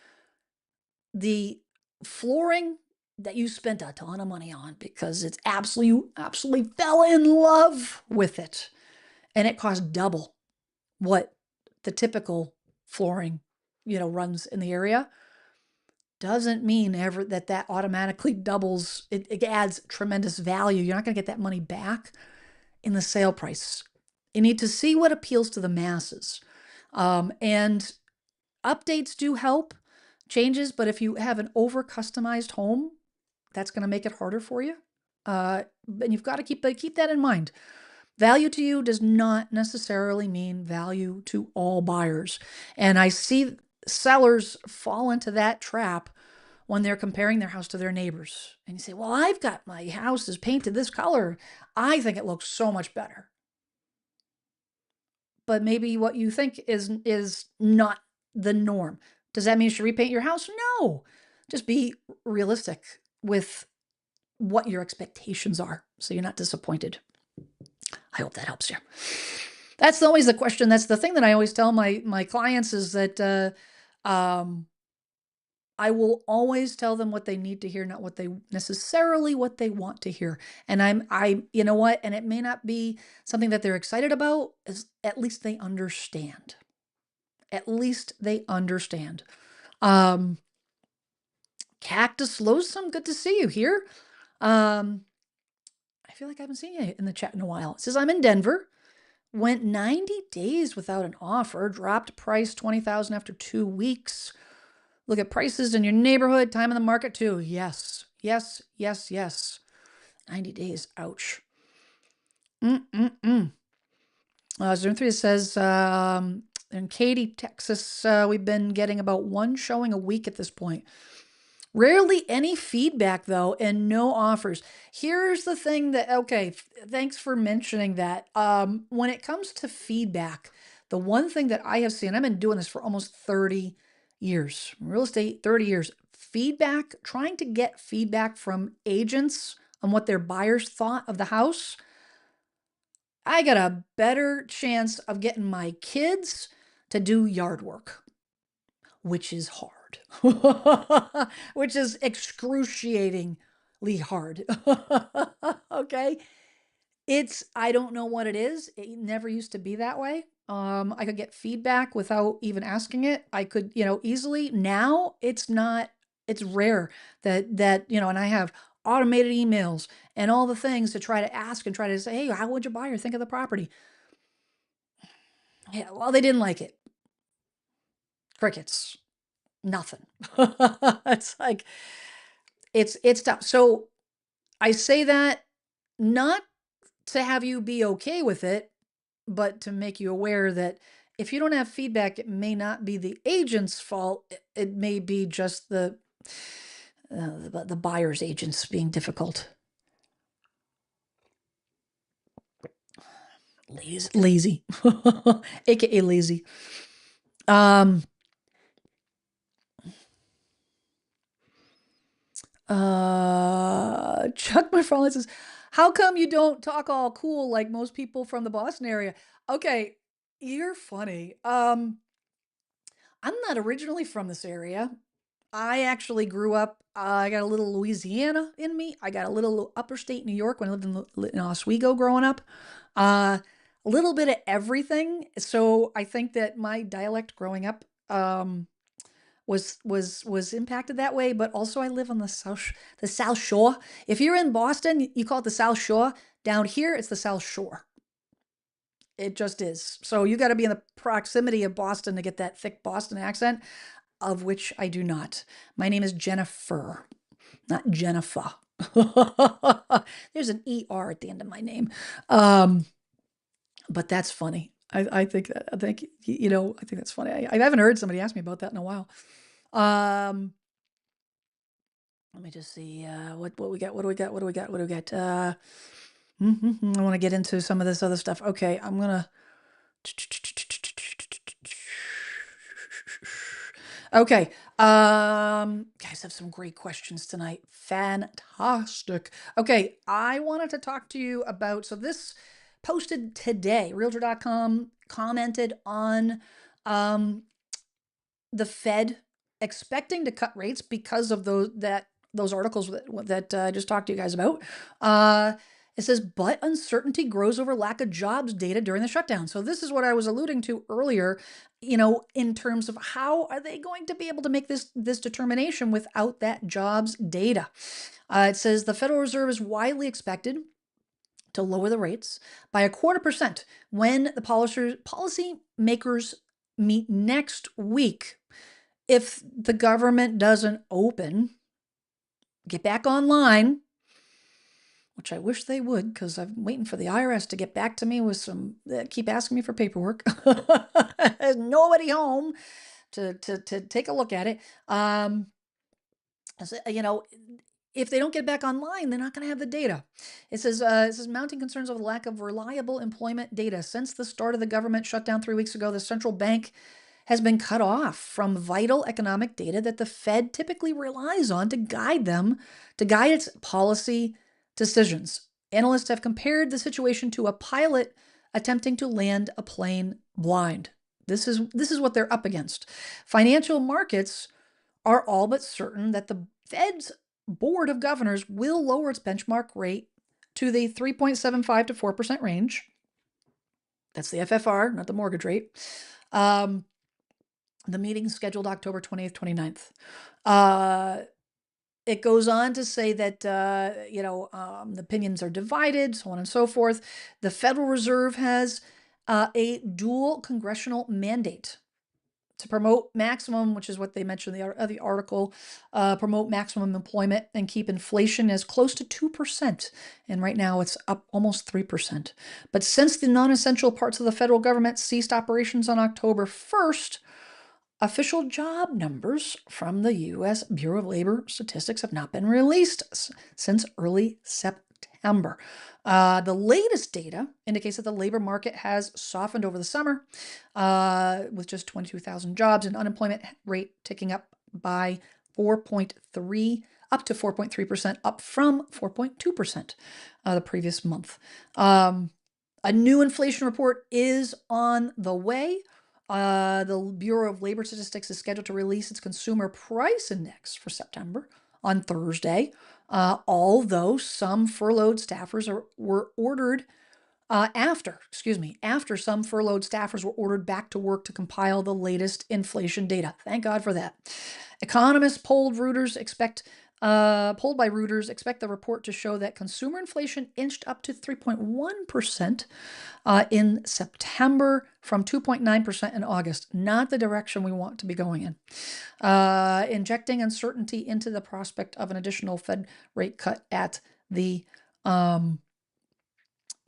the flooring that you spent a ton of money on because you absolutely fell in love with it, and it cost double what the typical flooring, runs in the area, doesn't mean ever that automatically doubles. It adds tremendous value. You're not going to get that money back in the sale price. You need to see what appeals to the masses. And updates do help, changes, but if you have an over-customized home, that's going to make it harder for you. And you've got to keep that in mind. Value to you does not necessarily mean value to all buyers. And I see sellers fall into that trap when they're comparing their house to their neighbors. And you say, well, I've got my house is painted this color. I think it looks so much better. But maybe what you think is not the norm. Does that mean you should repaint your house? No. Just be realistic with what your expectations are so you're not disappointed. I hope that helps you. That's always the question. That's the thing that I always tell my clients is that I will always tell them what they need to hear, not what they want to hear. And you know what? And it may not be something that they're excited about, at least they understand. At least they understand. Cactus Loathsome, good to see you here. I feel like I haven't seen you in the chat in a while. It says, I'm in Denver. Went 90 days without an offer. Dropped price 20,000 after 2 weeks. Look at prices in your neighborhood. Time in the market too. Yes. Yes. Yes. Yes. 90 days. Ouch. 03 says, in Katy, Texas, we've been getting about one showing a week at this point. Rarely any feedback, though, and no offers. Here's the thing thanks for mentioning that. When it comes to feedback, the one thing that I have seen, I've been doing this for almost 30 years, real estate, 30 years, trying to get feedback from agents on what their buyers thought of the house. I got a better chance of getting my kids to do yard work, which is hard. Which is excruciatingly hard. Okay. I don't know what it is. It never used to be that way. I could get feedback without even asking it. I could, easily. Now it's rare that, and I have automated emails and all the things to try to ask and try to say, hey, how would your buyer think of the property? Yeah, well, they didn't like it. Crickets. Nothing. It's like, it's tough. So I say that not to have you be okay with it, but to make you aware that if you don't have feedback, it may not be the agent's fault. It may be just the buyer's agents being difficult. Lazy, aka lazy. Um, Chuck McFarlane says, "How come you don't talk all cool like most people from the Boston area?" Okay, you're funny. I'm not originally from this area. I actually grew up, I got a little Louisiana in me. I got a little upper state New York when I lived in Oswego growing up. A little bit of everything. So I think that my dialect growing up was impacted that way. But also, I live on the South Shore. If you're in Boston, you call it the South Shore. Down here, it's the South Shore. It just is. So you got to be in the proximity of Boston to get that thick Boston accent, of which I do not. My name is Jennifer, not Jennifer. There's an ER at the end of my name. Um, but that's funny. I think, I think that's funny. I haven't heard somebody ask me about that in a while. Um, Let me just see, what we got. What do we got? What do we got? What do we got? I want to get into some of this other stuff. Okay, I'm gonna. Okay. Guys have some great questions tonight. Fantastic. Okay, I wanted to talk to you about, so this posted today, realtor.com commented on um the Fed expecting to cut rates because of those articles that I just talked to you guys about. It says, but uncertainty grows over lack of jobs data during the shutdown. So this is what I was alluding to earlier, in terms of how are they going to be able to make this determination without that jobs data. It says the Federal Reserve is widely expected to lower the rates by 0.25% when the policy makers meet next week. If the government doesn't get back online, which I wish they would, because I'm waiting for the IRS to get back to me with keep asking me for paperwork. There's nobody home to take a look at it. You know, if they don't get back online, they're not going to have the data. It says mounting concerns over the lack of reliable employment data. Since the start of the government shutdown 3 weeks ago, the central bank has been cut off from vital economic data that the Fed typically relies on to guide its policy decisions. Analysts have compared the situation to a pilot attempting to land a plane blind. This is what they're up against. Financial markets are all but certain that the Fed's Board of Governors will lower its benchmark rate to the 3.75 to 4% range. That's the FFR, not the mortgage rate. The meeting scheduled October 20th, 29th. It goes on to say that, the opinions are divided, so on and so forth. The Federal Reserve has a dual congressional mandate to promote maximum, which is what they mentioned in the article, promote maximum employment and keep inflation as close to 2%. And right now it's up almost 3%. But since the non-essential parts of the federal government ceased operations on October 1st, official job numbers from the U.S. Bureau of Labor Statistics have not been released since early September. The latest data indicates that the labor market has softened over the summer, with just 22,000 jobs and unemployment rate ticking up by 4.3 up to 4.3%, up from 4.2% the previous month. A new inflation report is on the way. The Bureau of Labor Statistics is scheduled to release its consumer price index for September on Thursday, although some furloughed staffers were ordered After some furloughed staffers were ordered back to work to compile the latest inflation data. Thank God for that. Economists polled by Reuters expect the report to show that consumer inflation inched up to 3.1% in September from 2.9% in August. Not the direction we want to be going in. Injecting uncertainty into the prospect of an additional Fed rate cut at the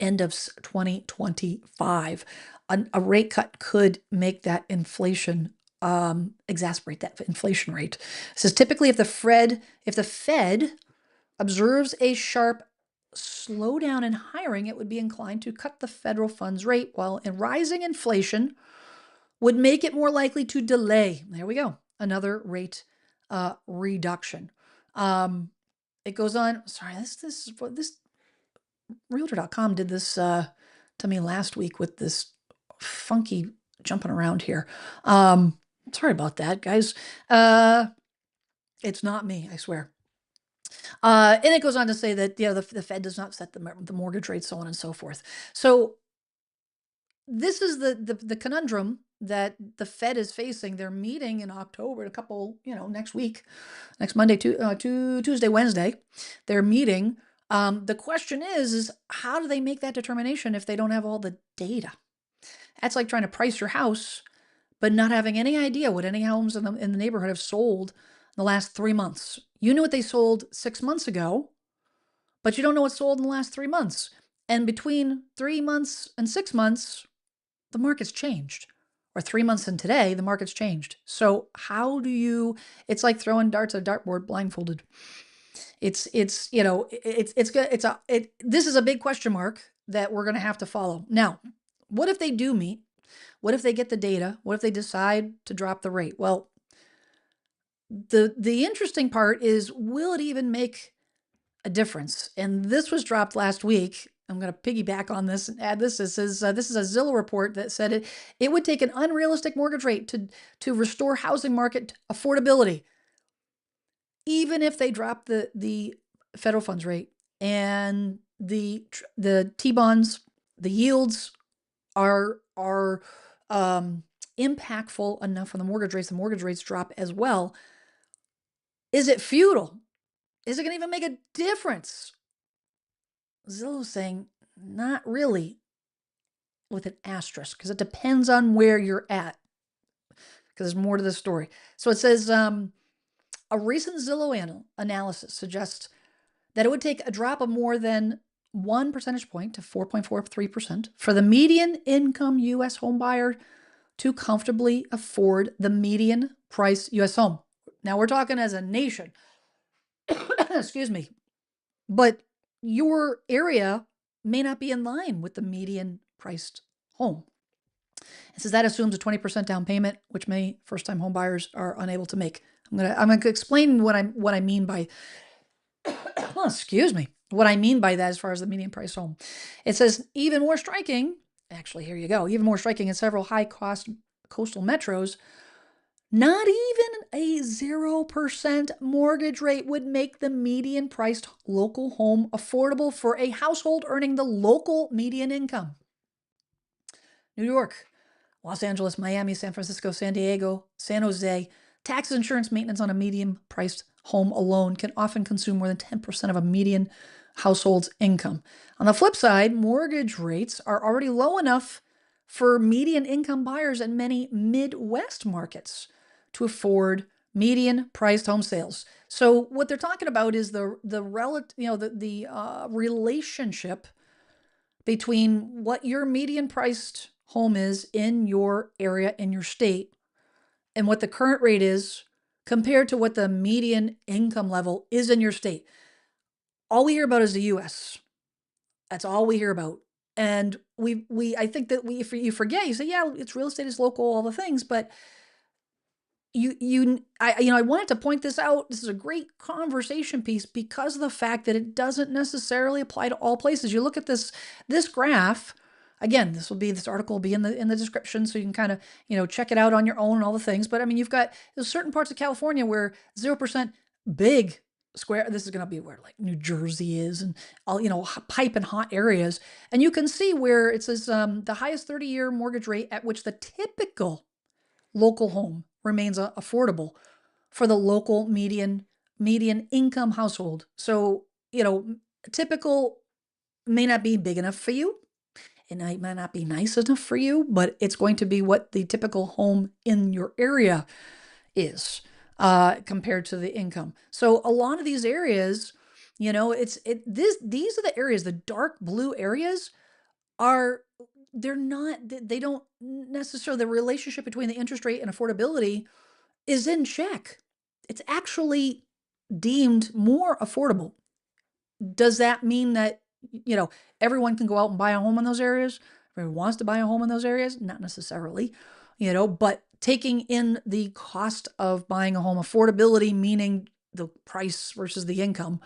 end of 2025. A rate cut could make that inflation exacerbate that inflation rate. It says typically if the Fed observes a sharp slowdown in hiring, it would be inclined to cut the federal funds rate, while in rising inflation would make it more likely to delay. There we go. Another rate reduction. It goes on. Sorry, this Realtor.com did this to me last week with this funky jumping around here. Sorry about that, guys. It's not me, I swear. And it goes on to say that the Fed does not set the mortgage rate, so on and so forth. So this is the conundrum that the Fed is facing. They're meeting in October, a couple, next week, next Monday, Tuesday, Wednesday. They're meeting. The question is how do they make that determination if they don't have all the data? That's like trying to price your house, but not having any idea what any homes in the neighborhood have sold in the last 3 months. You knew what they sold 6 months ago, but you don't know what sold in the last 3 months. And between 3 months and 6 months, the market's changed. Or 3 months and today, the market's changed. So how do you? It's like throwing darts at a dartboard blindfolded. This is a big question mark that we're going to have to follow. Now, what if they do meet? What if they get the data? What if they decide to drop the rate? Well, the interesting part is, will it even make a difference? And this was dropped last week. I'm going to piggyback on this and add this. This is a Zillow report that said it would take an unrealistic mortgage rate to restore housing market affordability, even if they drop the federal funds rate and the T-bonds, the yields are impactful enough on the mortgage rates drop as well. Is it futile? Is it going to even make a difference? Zillow's saying not really, with an asterisk, because it depends on where you're at, because there's more to the story. So it says a recent Zillow analysis suggests that it would take a drop of more than 1 percentage point to 4.43% for the median income U.S. home buyer to comfortably afford the median price U.S. home. Now we're talking as a nation. Excuse me. But your area may not be in line with the median priced home. It says that assumes a 20% down payment, which many first-time home buyers are unable to make. I'm gonna explain what I mean by excuse me, what I mean by that as far as the median price home. It says even more striking, actually, here you go, even more striking in several high-cost coastal metros, not even a 0% mortgage rate would make the median priced local home affordable for a household earning the local median income. New York, Los Angeles, Miami, San Francisco, San Diego, San Jose, taxes, insurance, maintenance on a median priced home alone can often consume more than 10% of a median household's income. On the flip side, mortgage rates are already low enough for median income buyers in many Midwest markets to afford median priced home sales. So what they're talking about is the relationship between what your median priced home is in your area, in your state, and what the current rate is compared to what the median income level is in your state. All we hear about is the U.S. That's all we hear about. And I think that if you forget, you say, yeah, it's real estate is local, all the things, but I wanted to point this out. This is a great conversation piece because of the fact that it doesn't necessarily apply to all places. You look at this graph. Again, this article will be in the description, so you can kind of check it out on your own and all the things. But I mean, there's certain parts of California where 0% big square. This is going to be where like New Jersey is and all, piping hot areas. And you can see where it says the highest 30-year mortgage rate at which the typical local home remains affordable for the local median income household. So, typical may not be big enough for you. It might not be nice enough for you, but it's going to be what the typical home in your area is compared to the income. So a lot of these areas, these are the areas, the dark blue areas are they're not they don't necessarily, the relationship between the interest rate and affordability is in check. It's actually deemed more affordable. Does that mean that, you know, everyone can go out and buy a home in those areas? Everyone wants to buy a home in those areas? Not necessarily, but taking in the cost of buying a home, affordability, meaning the price versus the income,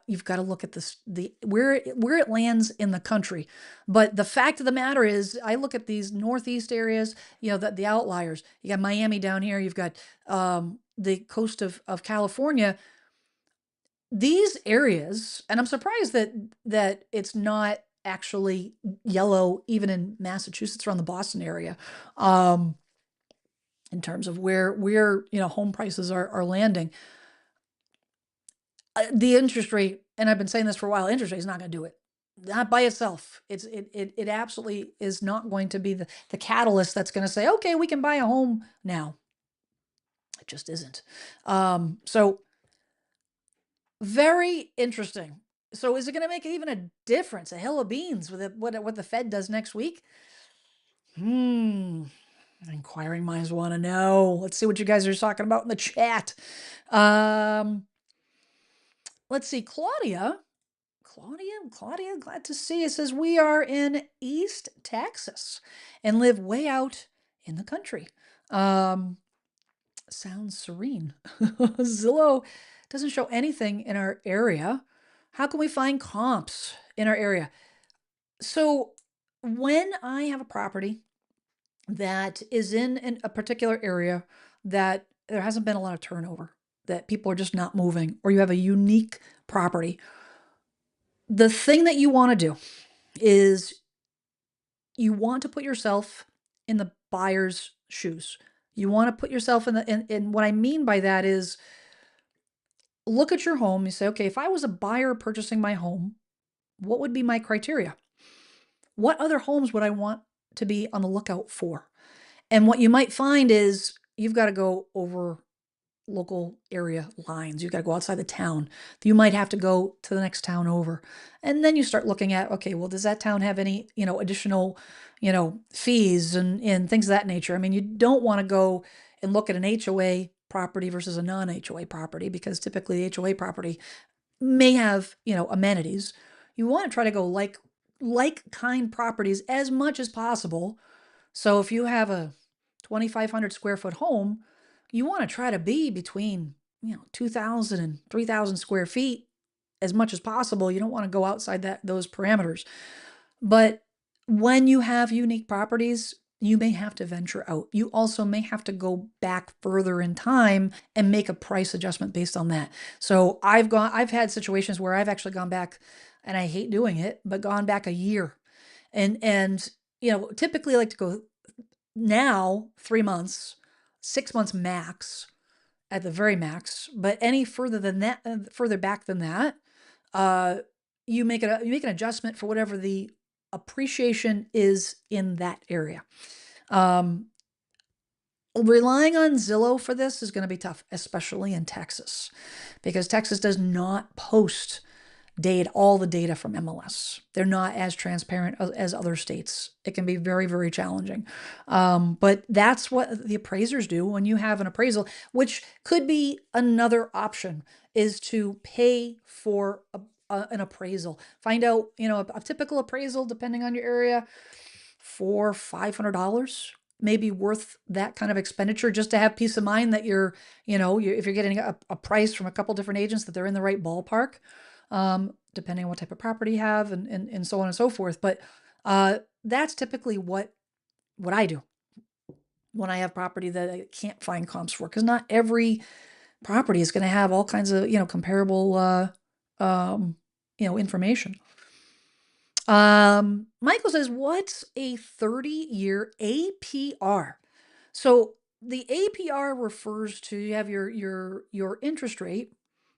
you've got to look at this, where it lands in the country. But the fact of the matter is, I look at these Northeast areas, the outliers. You got Miami down here, you've got the coast of California. These areas, and I'm surprised that it's not actually yellow even in Massachusetts, around the Boston area, um, in terms of where home prices are landing. The interest rate, and I've been saying this for a while, interest rate is not going to do it. Not by itself. It absolutely is not going to be the catalyst that's going to say, okay, we can buy a home now. It just isn't. So very interesting. So is it going to make even a difference, a hill of beans, with what the Fed does next week? Inquiring minds want to know. Let's see what you guys are talking about in the chat. Um, let's see, Claudia, glad to see you. It says we are in East Texas and live way out in the country. Sounds serene. Zillow doesn't show anything in our area. How can we find comps in our area? So when I have a property that is in a particular area that there hasn't been a lot of turnover, that people are just not moving, or you have a unique property, the thing that you want to do is you want to put yourself in the buyer's shoes. You want to put yourself in what I mean by that is, look at your home. You say, okay, if I was a buyer purchasing my home, what would be my criteria? What other homes would I want to be on the lookout for? And what you might find is you've got to go over local area lines. You've got to go outside the town. You might have to go to the next town over. And then you start looking at, okay, well, does that town have any, additional, fees and things of that nature? I mean, you don't want to go and look at an HOA property versus a non-HOA property, because typically the HOA property may have, amenities. You want to try to go like kind properties as much as possible. So if you have a 2,500 square foot home, you want to try to be between, 2,000 and 3,000 square feet as much as possible. You don't want to go outside those parameters. But when you have unique properties, you may have to venture out. You also may have to go back further in time and make a price adjustment based on that. So I've had situations where I've actually gone back, and I hate doing it, but gone back a year. And typically I like to go now 3 months, 6 months max, at the very max. But any further than that, further back than that, uh, you make an adjustment for whatever the appreciation is in that area. Relying on Zillow for this is going to be tough, especially in Texas, because Texas does not post all the data from MLS. They're not as transparent as other states. It can be very, very challenging. But that's what the appraisers do when you have an appraisal, which could be another option, is to pay for an appraisal. Find out, a typical appraisal, depending on your area, $400-$500 may be worth that kind of expenditure, just to have peace of mind that if you're getting a price from a couple different agents, that they're in the right ballpark, depending on what type of property you have, and so on and so forth. But that's typically what I do when I have property that I can't find comps for, because not every property is going to have all kinds of, comparable, information. Michael says, what's a 30-year APR? So the APR refers to, you have your interest rate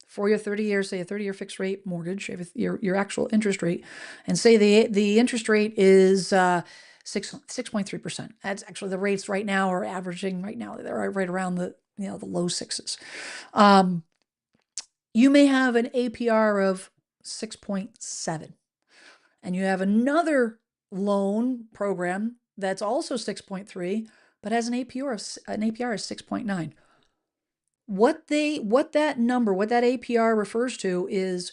for your 30 years, say a 30-year fixed rate mortgage, your actual interest rate, and say the interest rate is 6.3%. That's actually the rates right now are averaging right now. They're right around the the low sixes. You may have an APR of 6.7, and you have another loan program that's also 6.3, but has an APR of 6.9. What that APR refers to is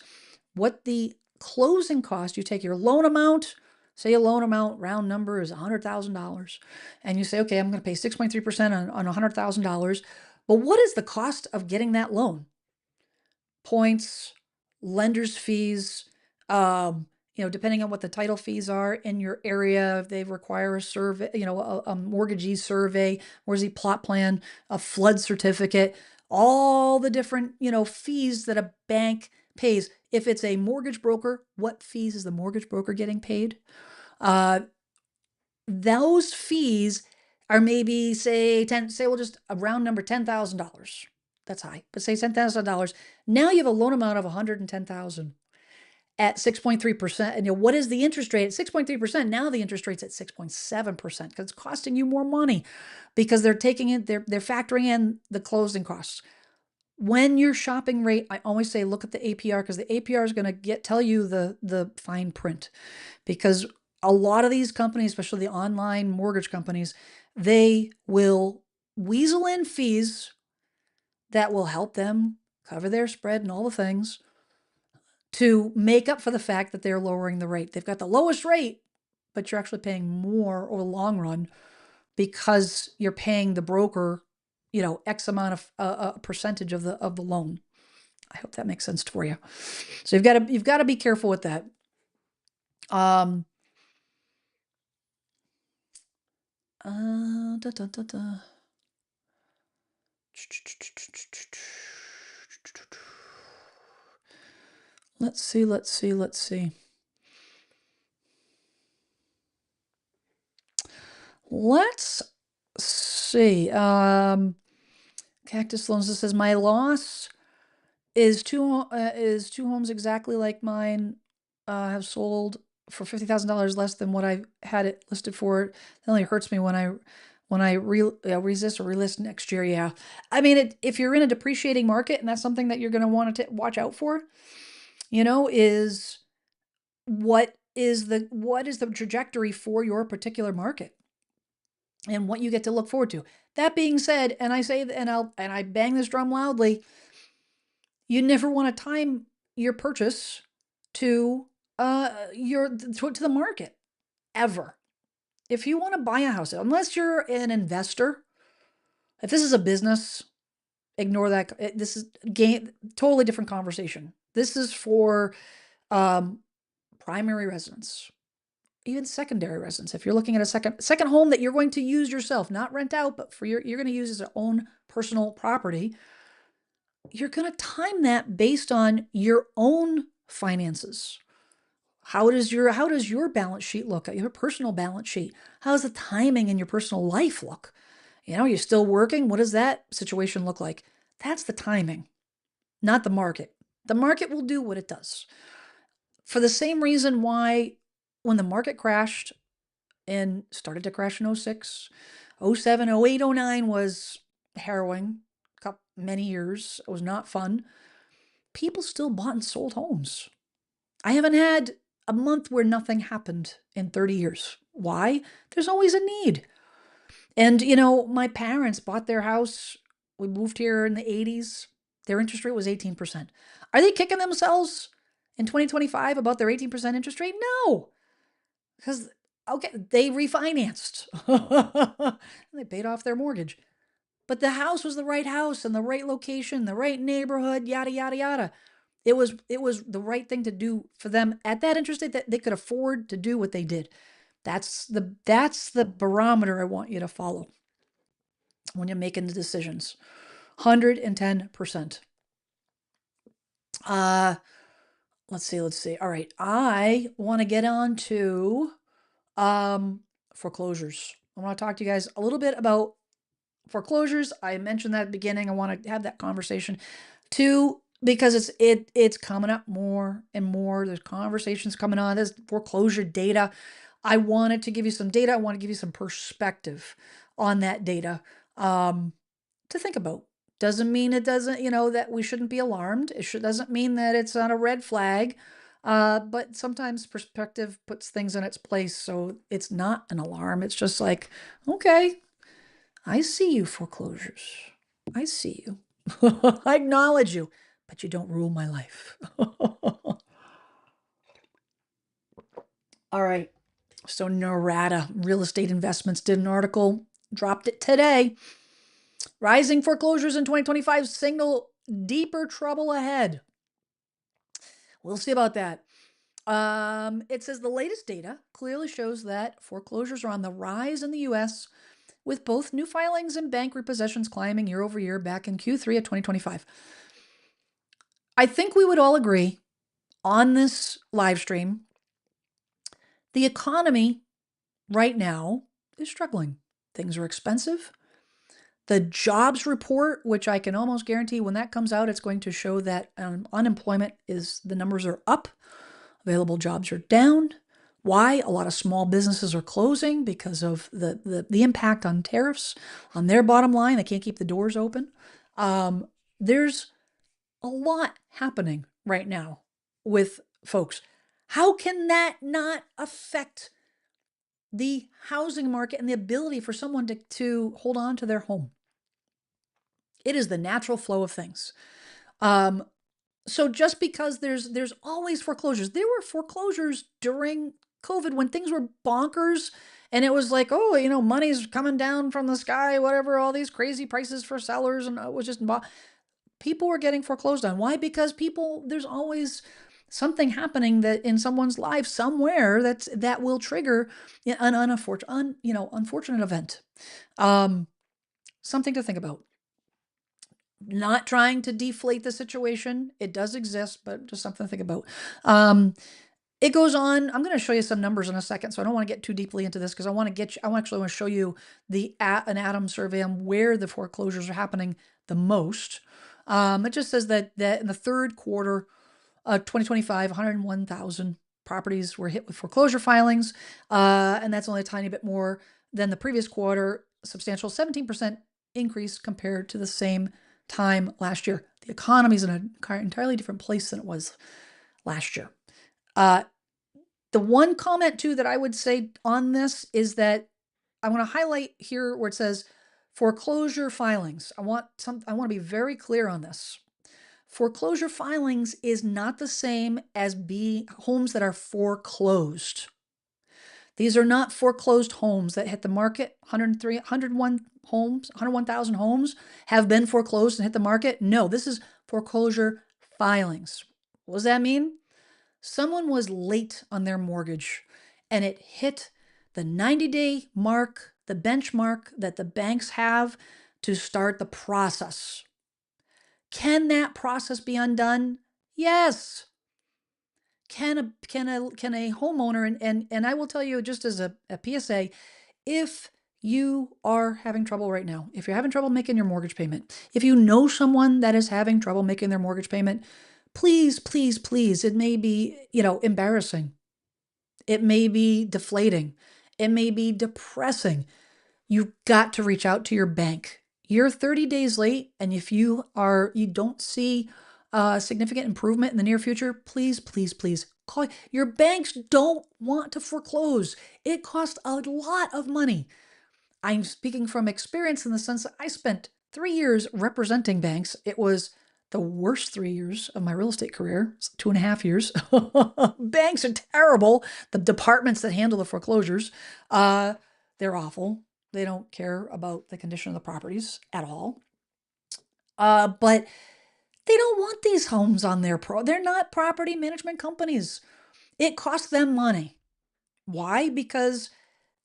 what the closing cost. You take your loan amount, say a loan amount, round number is $100,000, and you say, okay, I'm going to pay 6.3% on $100,000. But what is the cost of getting that loan? Points, lender's fees, depending on what the title fees are in your area, if they require a survey, a mortgagee survey, mortgagee plot plan, a flood certificate, all the different, fees that a bank pays. If it's a mortgage broker, what fees is the mortgage broker getting paid? Those fees are maybe say we'll just a round number, $10,000. That's high, but say $10,000. Now you have a loan amount of $110,000 at 6.3%. And what is the interest rate at 6.3%? Now the interest rate's at 6.7% because it's costing you more money because they're factoring in the closing costs. When you're shopping rate, I always say look at the APR, because the APR is going to tell you the fine print, because a lot of these companies, especially the online mortgage companies, they will weasel in fees that will help them cover their spread and all the things to make up for the fact that they're lowering the rate. They've got the lowest rate, but you're actually paying more over the long run because you're paying the broker, X amount of a percentage of the loan. I hope that makes sense for you. So you've got to be careful with that. Let's see. Let's see. Cactus Loans says my loss is two homes exactly like mine. Have sold for $50,000 less than what I had it listed for. It only hurts me when I resist or relist next year. Yeah, I mean, if you're in a depreciating market, and that's something that you're going to want to watch out for, is what is the trajectory for your particular market and what you get to look forward to. That being said, and I bang this drum loudly, you never want to time your purchase to the market ever. If you want to buy a house, unless you're an investor, if this is a business, ignore that. This is totally different conversation. This is for primary residence, even secondary residence. If you're looking at a second home that you're going to use yourself, not rent out, but you're going to use as your own personal property, you're going to time that based on your own finances. How does your balance sheet look? Your personal balance sheet. How's the timing in your personal life look? You're still working. What does that situation look like? That's the timing, not the market. The market will do what it does. For the same reason why when the market crashed and started to crash in 06, 07, 08, 09 was harrowing. Many years. It was not fun. People still bought and sold homes. I haven't had a month where nothing happened in 30 years. Why? There's always a need. And, my parents bought their house. We moved here in the 80s. Their interest rate was 18%. Are they kicking themselves in 2025 about their 18% interest rate? No. Because, okay, they refinanced. They paid off their mortgage. But the house was the right house and the right location, the right neighborhood, yada, yada, yada. It was the right thing to do for them at that interest rate, that they could afford to do what they did. That's the barometer I want you to follow when you're making the decisions. 110%. Let's see. All right. I want to get on to foreclosures. I want to talk to you guys a little bit about foreclosures. I mentioned that at the beginning. I want to have that conversation too, because it's coming up more and more. There's conversations coming on. There's foreclosure data. I wanted to give you some data. I want to give you some perspective on that data to think about. Doesn't mean it doesn't, that we shouldn't be alarmed. Doesn't mean that it's not a red flag. But sometimes perspective puts things in its place. So it's not an alarm. It's just like, okay, I see you, foreclosures. I see you. I acknowledge you, but you don't rule my life. All right. So Norada Real Estate Investments did an article, dropped it today. Rising foreclosures in 2025 signal deeper trouble ahead. We'll see about that. It says the latest data clearly shows that foreclosures are on the rise in the U.S., with both new filings and bank repossessions climbing year over year back in Q3 of 2025. I think we would all agree on this live stream, the economy right now is struggling. Things are expensive. The jobs report, which I can almost guarantee when that comes out, it's going to show that unemployment the numbers are up. Available jobs are down. Why? A lot of small businesses are closing because of the impact on tariffs on their bottom line. They can't keep the doors open. There's a lot happening right now with folks. How can that not affect the housing market and the ability for someone to hold on to their home? It is the natural flow of things. So just because there's always foreclosures, there were foreclosures during COVID when things were bonkers and it was like, oh, money's coming down from the sky, whatever, all these crazy prices for sellers. And it was just, people were getting foreclosed on. Why? Because there's always something happening that in someone's life somewhere that will trigger an unfortunate event. Something to think about. Not trying to deflate the situation. It does exist, but just something to think about. It goes on. I'm going to show you some numbers in a second, so I don't want to get too deeply into this because I actually want to show you an Adams survey on where the foreclosures are happening the most. It just says that in the third quarter of 2025, 101,000 properties were hit with foreclosure filings, and that's only a tiny bit more than the previous quarter. Substantial 17% increase compared to the same time last year. The economy is in an entirely different place than it was last year. The one comment too that I would say on this is that I want to highlight here where it says foreclosure filings. I want to be very clear on this. Foreclosure filings is not the same as homes that are foreclosed. These are not foreclosed homes that hit the market. 101,000 homes have been foreclosed and hit the market. No, this is foreclosure filings. What does that mean? Someone was late on their mortgage and it hit the 90-day mark, the benchmark that the banks have to start the process. Can that process be undone? Yes. Can a homeowner, and I will tell you just as a PSA, if you are having trouble right now, if you're having trouble making your mortgage payment, if you know someone that is having trouble making their mortgage payment, please, please, please, it may be, embarrassing. It may be deflating. It may be depressing. You've got to reach out to your bank. You're 30 days late, and if you don't see significant improvement in the near future, please, please, please call. Your banks don't want to foreclose. It costs a lot of money. I'm speaking from experience in the sense that I spent 3 years representing banks. It was the worst 3 years of my real estate career. It's 2.5 years. Banks are terrible. The departments that handle the foreclosures, they're awful. They don't care about the condition of the properties at all. But they don't want these homes on they're not property management companies. It costs them money. Why? Because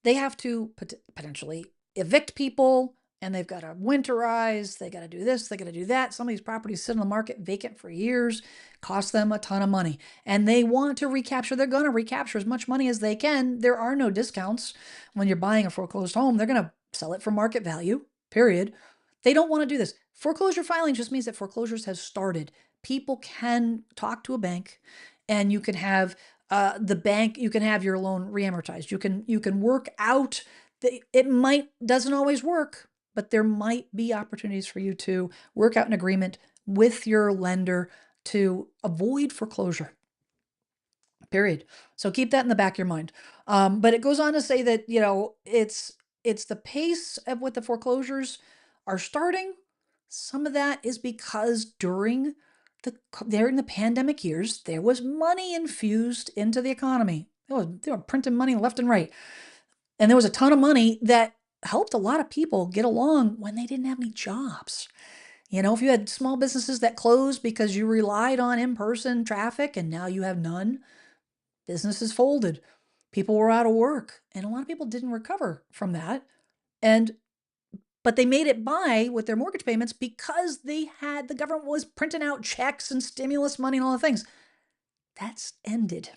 they have to potentially evict people and they've got to winterize, they got to do this, they got to do that. Some of these properties sit on the market vacant for years, cost them a ton of money, and they want to recapture. They're going to recapture as much money as they can. There are no discounts when you're buying a foreclosed home. They're going to sell it for market value, period. They don't want to do this. Foreclosure filing just means that foreclosures have started. People can talk to a bank, and you can have the bank, you can have your loan reamortized. You can work out. It might doesn't always work, but there might be opportunities for you to work out an agreement with your lender to avoid foreclosure. Period. So keep that in the back of your mind. But it goes on to say that, it's the pace of what the foreclosures are starting. Some of that is because during the pandemic years, there was money infused into the economy. They were printing money left and right. And there was a ton of money that helped a lot of people get along when they didn't have any jobs. If you had small businesses that closed because you relied on in-person traffic and now you have none, businesses folded. People were out of work, and a lot of people didn't recover from that. But they made it by with their mortgage payments because the government was printing out checks and stimulus money and all the things. That's ended.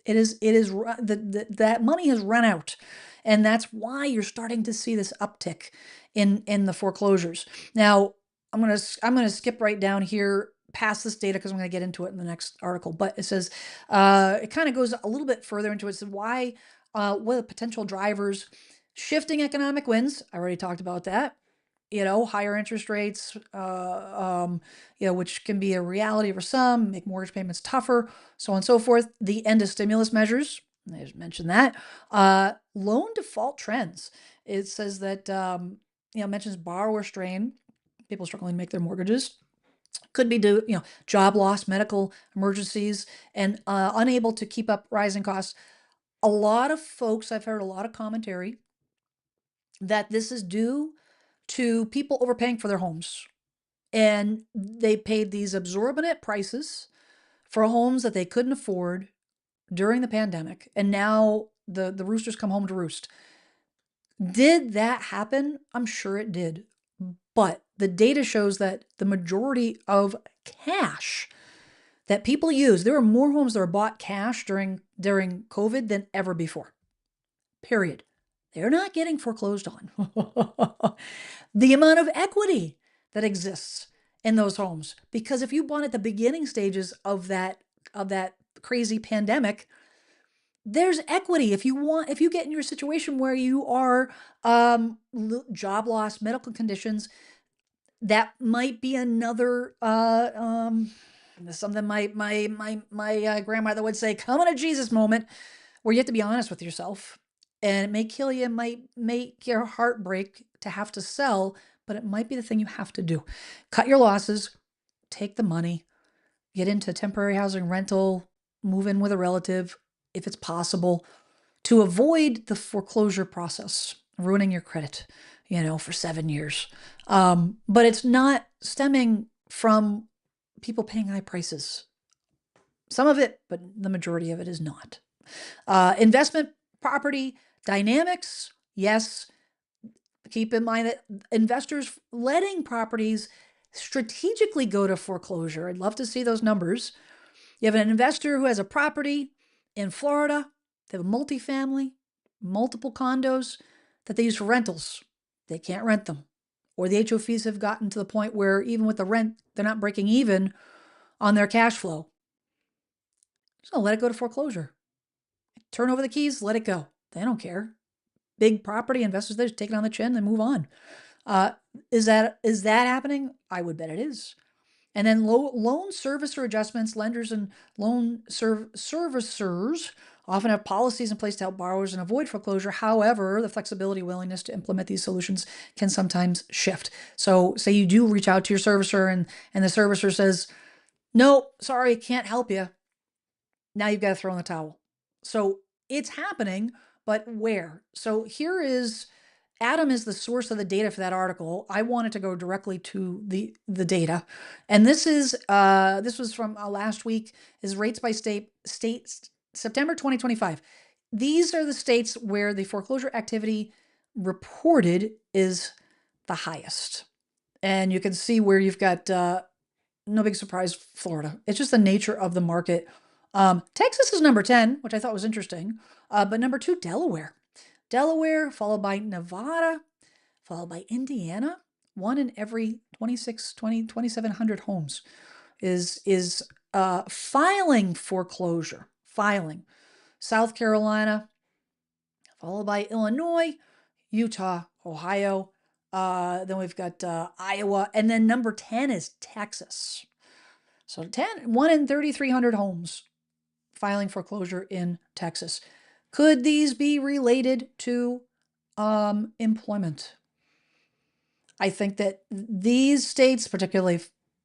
That money has run out, and that's why you're starting to see this uptick in the foreclosures. Now, I'm gonna skip right down here past this data because I'm gonna get into it in the next article. But it says it kind of goes a little bit further into it. It says why what are the potential drivers? Shifting economic winds. I already talked about that. Higher interest rates, which can be a reality for some, make mortgage payments tougher, so on and so forth. The end of stimulus measures, I just mentioned that. Loan default trends. It says that, mentions borrower strain, people struggling to make their mortgages. Could be due, job loss, medical emergencies, and unable to keep up rising costs. A lot of folks, I've heard a lot of commentary that this is due to people overpaying for their homes. And they paid these exorbitant prices for homes that they couldn't afford during the pandemic. And now the roosters come home to roost. Did that happen? I'm sure it did. But the data shows that the majority of cash that people use, there were more homes that were bought cash during COVID than ever before. Period. They're not getting foreclosed on. The amount of equity that exists in those homes, because if you bought at the beginning stages of that crazy pandemic, there's equity. If you get in your situation where you are job loss, medical conditions, that might be another something my grandmother would say, "Come to Jesus" moment, where you have to be honest with yourself. And it may kill you, it might make your heart break to have to sell, but it might be the thing you have to do. Cut your losses, take the money, get into temporary housing rental, move in with a relative if it's possible, to avoid the foreclosure process, ruining your credit, for 7 years. But it's not stemming from people paying high prices. Some of it, but the majority of it is not. Investment property dynamics, yes. Keep in mind that investors letting properties strategically go to foreclosure. I'd love to see those numbers. You have an investor who has a property in Florida. They have a multifamily, multiple condos that they use for rentals. They can't rent them. Or the HOFs have gotten to the point where even with the rent, they're not breaking even on their cash flow. So let it go to foreclosure. Turn over the keys, let it go. They don't care. Big property investors, they just take it on the chin and move on. Is that happening? I would bet it is. And then loan servicer adjustments. Lenders and loan servicers often have policies in place to help borrowers and avoid foreclosure. However, the flexibility, willingness to implement these solutions can sometimes shift. So say you do reach out to your servicer and the servicer says, "No, sorry, can't help you." Now you've got to throw in the towel. So it's happening, but where? So here is Adam is the source of the data for that article. I wanted to go directly to the data, and this was from last week. Is rates by states September 2025. These are the states where the foreclosure activity reported is the highest. And you can see where you've got, no big surprise, Florida. It's just the nature of the market. Texas is number 10, which I thought was interesting. But number 2, Delaware. Delaware, followed by Nevada, followed by Indiana. One in every 2,700 homes is filing foreclosure. Filing. South Carolina, followed by Illinois, Utah, Ohio. Then we've got Iowa, and then number 10 is Texas. So 1 in 3,300 homes filing foreclosure in Texas. Could these be related to employment? I think that these states, particularly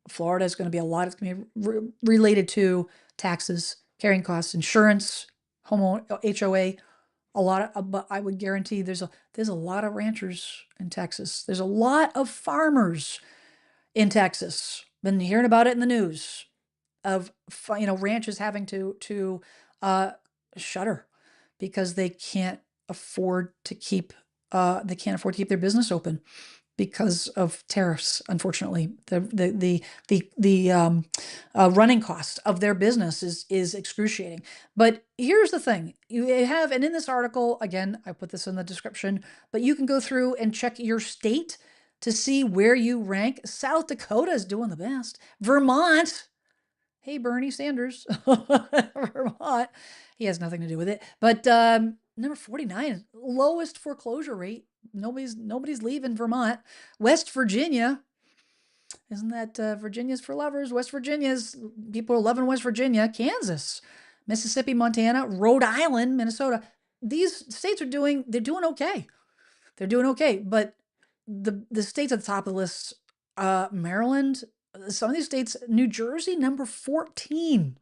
Florida, is going to be a lot. It's going to be related to taxes, carrying costs, insurance, home HOA. A lot of, but I would guarantee there's a lot of ranchers in Texas. There's a lot of farmers in Texas. Been hearing about it in the news of ranches having to shutter because they can't afford to keep their business open because of tariffs. Unfortunately, the running cost of their business is excruciating. But here's the thing: you have, and in this article, again, I put this in the description, but you can go through and check your state to see where you rank. South Dakota is doing the best. Vermont, hey, Bernie Sanders, Vermont, he has nothing to do with it. But number 49, lowest foreclosure rate. Nobody's leaving Vermont. West Virginia, isn't that Virginia's for lovers? West Virginia's, people are loving West Virginia. Kansas, Mississippi, Montana, Rhode Island, Minnesota. These states they're doing okay. They're doing okay. But the states at the top of the list, Maryland, some of these states, New Jersey, number 14.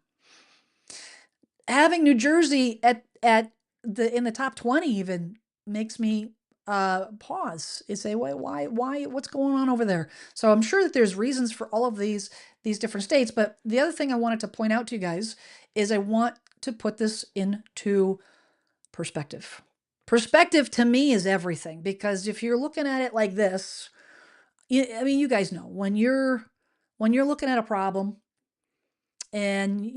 Having New Jersey in the top 20 even makes me pause and say, why, what's going on over there? So I'm sure that there's reasons for all of these different states. But the other thing I wanted to point out to you guys is I want to put this into perspective. Perspective to me is everything, because if you're looking at it like this, you guys know when you're looking at a problem and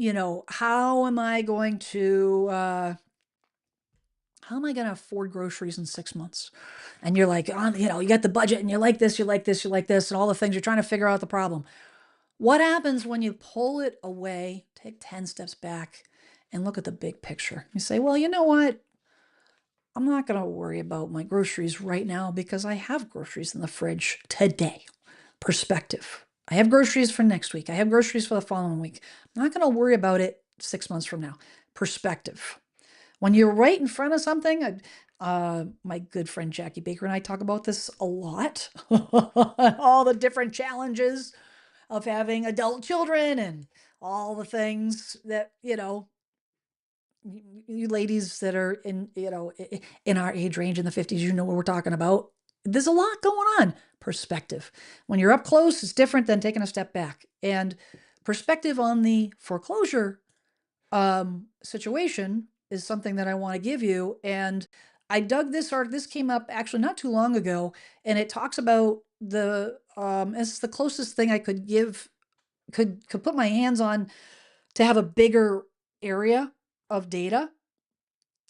how am I going to afford groceries in 6 months? And you're like, you got the budget and you like this, and all the things you're trying to figure out the problem. What happens when you pull it away, take 10 steps back and look at the big picture? You say, well, you know what? I'm not going to worry about my groceries right now because I have groceries in the fridge today. Perspective. I have groceries for next week. I have groceries for the following week. I'm not going to worry about it 6 months from now. Perspective. When you're right in front of something, my good friend Jackie Baker and I talk about this a lot. All the different challenges of having adult children and all the things that, you ladies that are in our age range in the 50s, you know what we're talking about. There's a lot going on. Perspective. When you're up close, it's different than taking a step back. And perspective on the foreclosure situation is something that I want to give you. And I dug this article. This came up actually not too long ago, and it talks about it's the closest thing I could put my hands on to have a bigger area of data.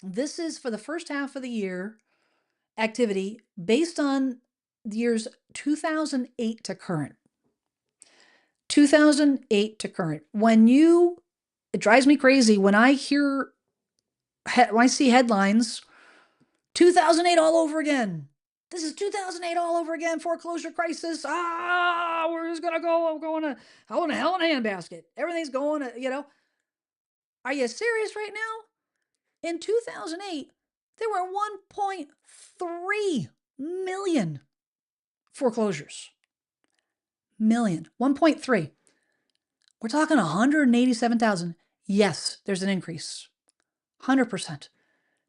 This is for the first half of the year activity based on the years 2008 to current. 2008 to current. It drives me crazy when I see headlines, 2008 all over again. This is 2008 all over again. Foreclosure crisis. We're just going to go. I'm going to hell in a handbasket. Everything's going to, Are you serious right now? In 2008, there were 1.3 million foreclosures. 1.3. We're talking 187,000. Yes, there's an increase. 100%.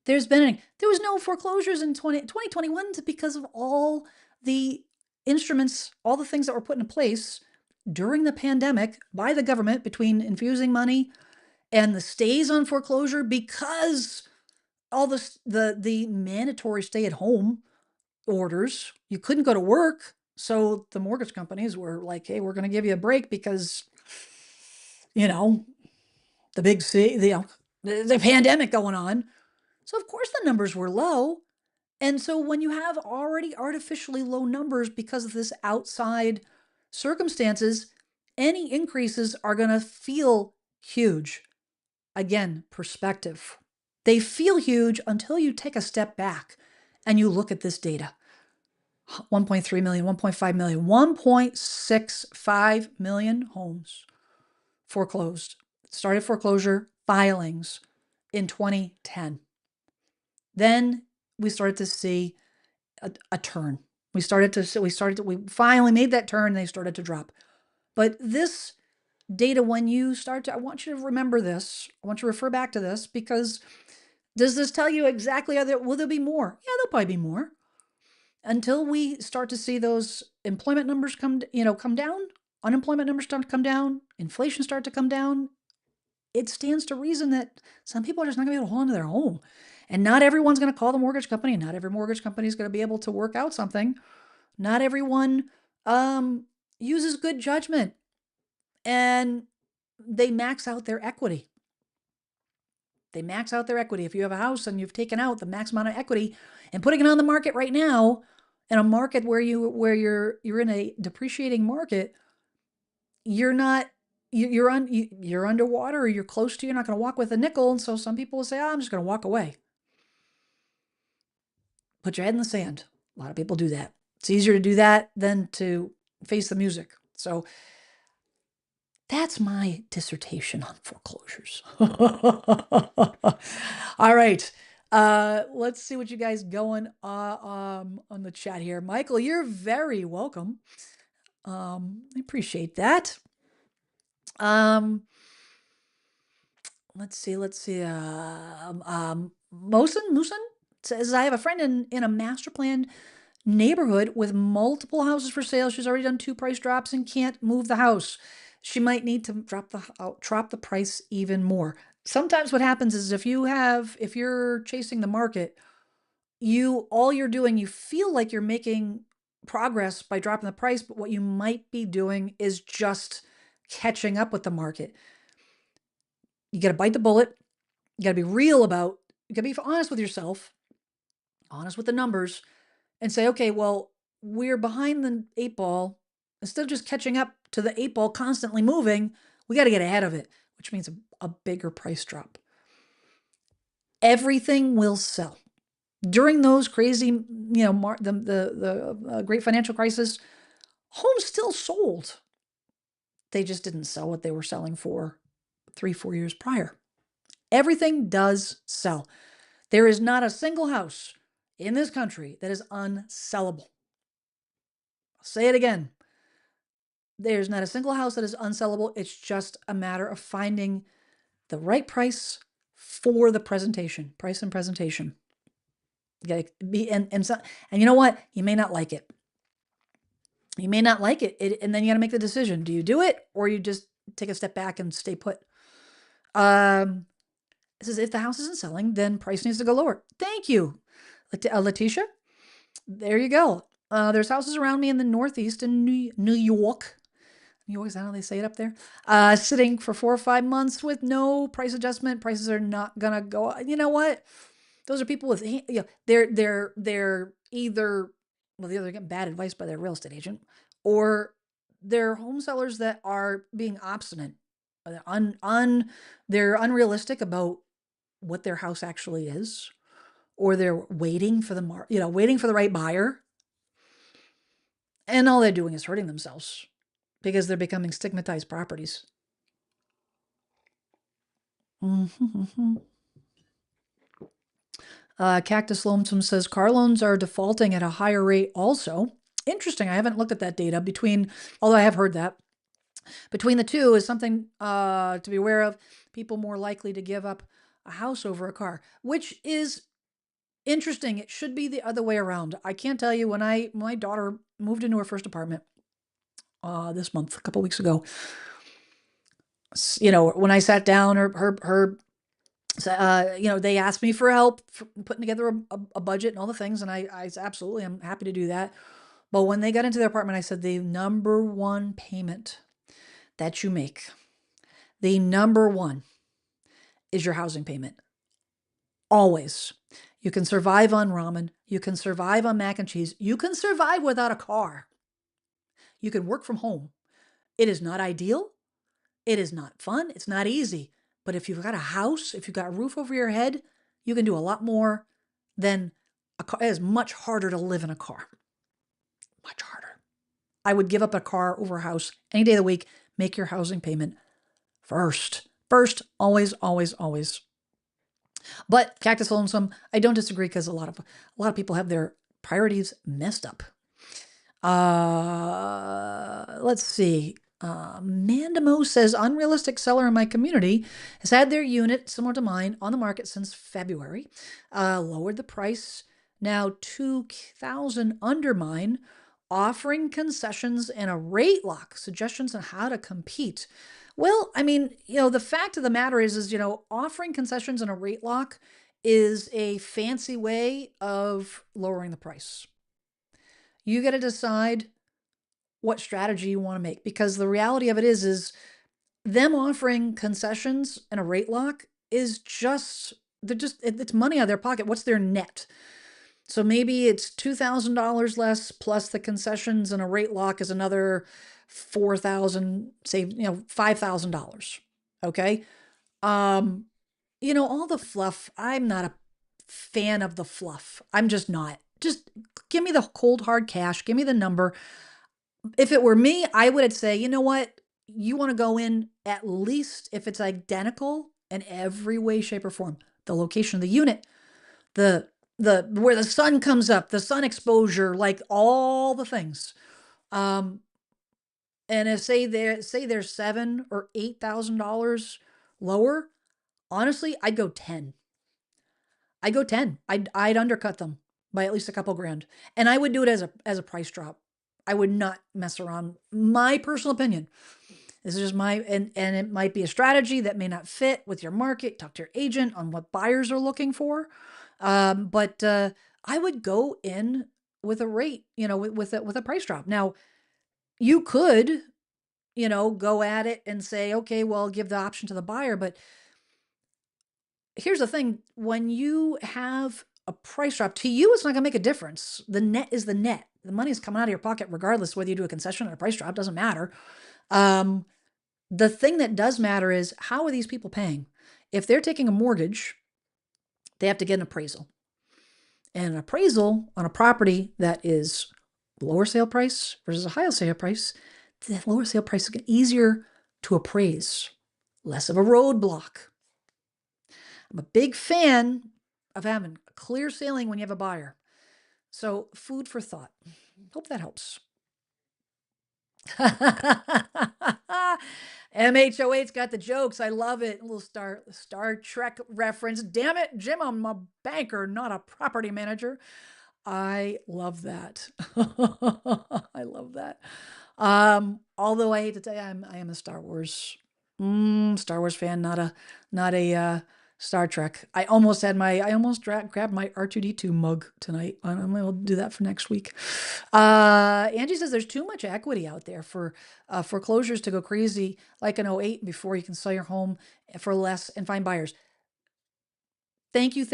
There was no foreclosures in 2021 because of all the instruments, all the things that were put in place during the pandemic by the government, between infusing money and the stays on foreclosure, because all the mandatory stay at home orders. You couldn't go to work. So the mortgage companies were like, hey, we're going to give you a break because, you know, the big C, the pandemic going on. So of course the numbers were low. And so when you have already artificially low numbers because of this outside circumstances, any increases are going to feel huge. Again, perspective. They feel huge until you take a step back and you look at this data. 1.3 million, 1.5 million, 1.65 million homes foreclosed. Started foreclosure filings in 2010. Then we started to see a turn. We finally made that turn and they started to drop. But this data, when you start to, I want you to remember this. I want you to refer back to this because does this tell you exactly will there be more? Yeah, there'll probably be more. Until we start to see those employment numbers come down, unemployment numbers start to come down, inflation start to come down, it stands to reason that some people are just not going to be able to hold on to their home. And not everyone's going to call the mortgage company. Not every mortgage company is going to be able to work out something. Not everyone uses good judgment and they max out their equity. They max out their equity. If you have a house and you've taken out the max amount of equity and putting it on the market right now, in a market where you're in a depreciating market, you're underwater or you're close to, you're not going to walk with a nickel. And so some people will say, oh, I'm just going to walk away. Put your head in the sand. A lot of people do that. It's easier to do that than to face the music. So that's my dissertation on foreclosures. All right. Let's see what you guys going on the chat here. Michael, you're very welcome. I appreciate that. Let's see. Mosen says, I have a friend in a master plan neighborhood with multiple houses for sale. She's already done 2 price drops and can't move the house. She might need to drop the price even more. Sometimes what happens is if you're chasing the market, all you're doing, you feel like you're making progress by dropping the price, but what you might be doing is just catching up with the market. You got to bite the bullet. You got to be real you got to be honest with yourself, honest with the numbers, and say, okay, well, we're behind the 8 ball. Instead of just catching up to the 8 ball constantly moving, we got to get ahead of it, which means a bigger price drop. Everything will sell. During those crazy, the great financial crisis, homes still sold. They just didn't sell what they were selling for 3-4 years prior. Everything does sell. There is not a single house in this country that is unsellable. I'll say it again. There's not a single house that is unsellable. It's just a matter of finding the right price for the presentation, price and presentation. You gotta be, and you know what? You may not like it. You may not like it, and then you got to make the decision. Do you do it or you just take a step back and stay put? It says if the house isn't selling, then price needs to go lower. Thank you, Letitia. There you go. There's houses around me in the Northeast in New York. New York, is that how they say it up there? Sitting for 4 or 5 months with no price adjustment. Prices are not gonna go up. You know what? Those are people with, they're either they're getting bad advice by their real estate agent, or they're home sellers that are being obstinate. They're unrealistic about what their house actually is, or they're waiting for waiting for the right buyer. And all they're doing is hurting themselves because they're becoming stigmatized properties. Cactus Lonesome says car loans are defaulting at a higher rate also. Interesting. I haven't looked at that data although I have heard that. Between the two is something to be aware of. People more likely to give up a house over a car, which is interesting. It should be the other way around. I can't tell you, when my daughter moved into her first apartment this month, a couple weeks ago, when I sat down, her So, they asked me for help for putting together a budget and all the things, and I said, absolutely, I'm happy to do that. But when they got into their apartment, I said, the number one payment that you make, the number one is your housing payment. Always. You can survive on ramen. You can survive on mac and cheese. You can survive without a car. You can work from home. It is not ideal. It is not fun. It's not easy. But if you've got a house, if you've got a roof over your head, you can do a lot more than a car. It is much harder to live in a car. Much harder. I would give up a car over a house any day of the week. Make your housing payment first. First, always, always, always. But Cactus Lonesome, I don't disagree because a lot of people have their priorities messed up. Let's see. Mandamo says unrealistic seller in my community has had their unit similar to mine on the market since February. Lowered the price now 2,000 under mine, offering concessions and a rate lock. Suggestions on how to compete. Well, I mean, the fact of the matter is, offering concessions and a rate lock is a fancy way of lowering the price. You got to decide what strategy you want to make, because the reality of it is them offering concessions and a rate lock is it's money out of their pocket. What's their net? So maybe it's $2,000 less plus the concessions, and a rate lock is another 4,000, say, $5,000. Okay. All the fluff. I'm not a fan of the fluff. I'm just not. Just give me the cold hard cash. Give me the number. If it were me, I would say, you know what? You want to go in at least if it's identical in every way, shape, or form. The location of the unit, the where the sun comes up, the sun exposure, like all the things. And if say they're $7,000 or $8,000 lower, honestly, I'd go 10. I'd go 10. I'd undercut them by at least a couple grand. And I would do it as a price drop. I would not mess around. My personal opinion. This is just and it might be a strategy that may not fit with your market. Talk to your agent on what buyers are looking for. But I would go in with a rate, with a price drop. Now, you could, go at it and say, okay, well, give the option to the buyer. But here's the thing. When you have a price drop, to you, it's not going to make a difference. The net is the net. The money is coming out of your pocket regardless whether you do a concession or a price drop. Doesn't matter. The thing that does matter is, how are these people paying? If they're taking a mortgage, they have to get an appraisal. And an appraisal on a property that is lower sale price versus a higher sale price, the lower sale price is easier to appraise, less of a roadblock. I'm a big fan of having a clear sailing when you have a buyer. So, food for thought. Hope that helps. MHOA's got the jokes. I love it. A little Star Trek reference. Damn it, Jim, I'm a banker, not a property manager. I love that. I love that. Although I hate to tell you, I am a Star Wars fan, not a Star Trek. I almost grabbed my R2D2 mug tonight. I'm gonna do that for next week. Angie says there's too much equity out there for foreclosures to go crazy like an '08 before you can sell your home for less and find buyers. Thank you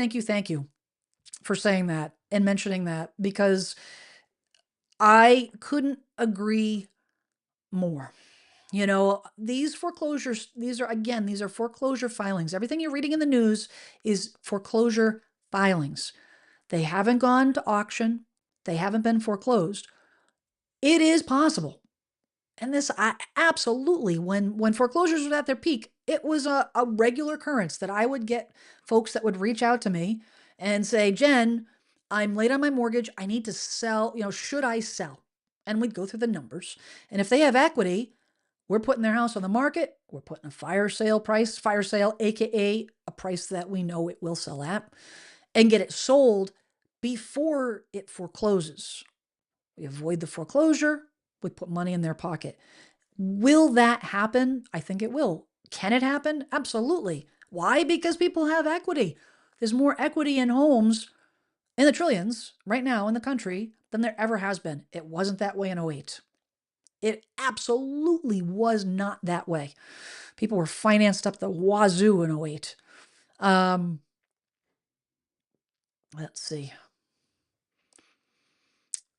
for saying that and mentioning that, because I couldn't agree more. These foreclosures, these are foreclosure filings. Everything you're reading in the news is foreclosure filings. They haven't gone to auction. They haven't been foreclosed. It is possible. And this, absolutely, when foreclosures were at their peak, it was a regular occurrence that I would get folks that would reach out to me and say, Jen, I'm late on my mortgage. I need to sell. Should I sell? And we'd go through the numbers. And if they have equity, we're putting their house on the market. We're putting a fire sale, AKA a price that we know it will sell at, and get it sold before it forecloses. We avoid the foreclosure. We put money in their pocket. Will that happen? I think it will. Can it happen? Absolutely. Why? Because people have equity. There's more equity in homes in the trillions right now in the country than there ever has been. It wasn't that way in '08. It absolutely was not that way. People were financed up the wazoo in '08. Um, let's see.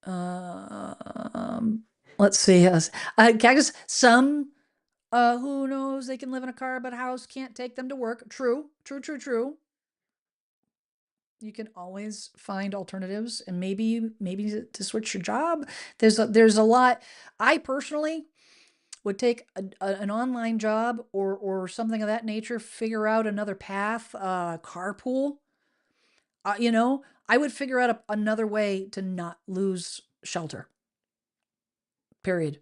Um, let's see. Cactus, some who knows they can live in a car, but a house can't take them to work. True, true, true, true. You can always find alternatives, and maybe to switch your job. There's a lot. I personally would take an online job or something of that nature. Figure out another path. Carpool. You know, I would figure out another way to not lose shelter. Period.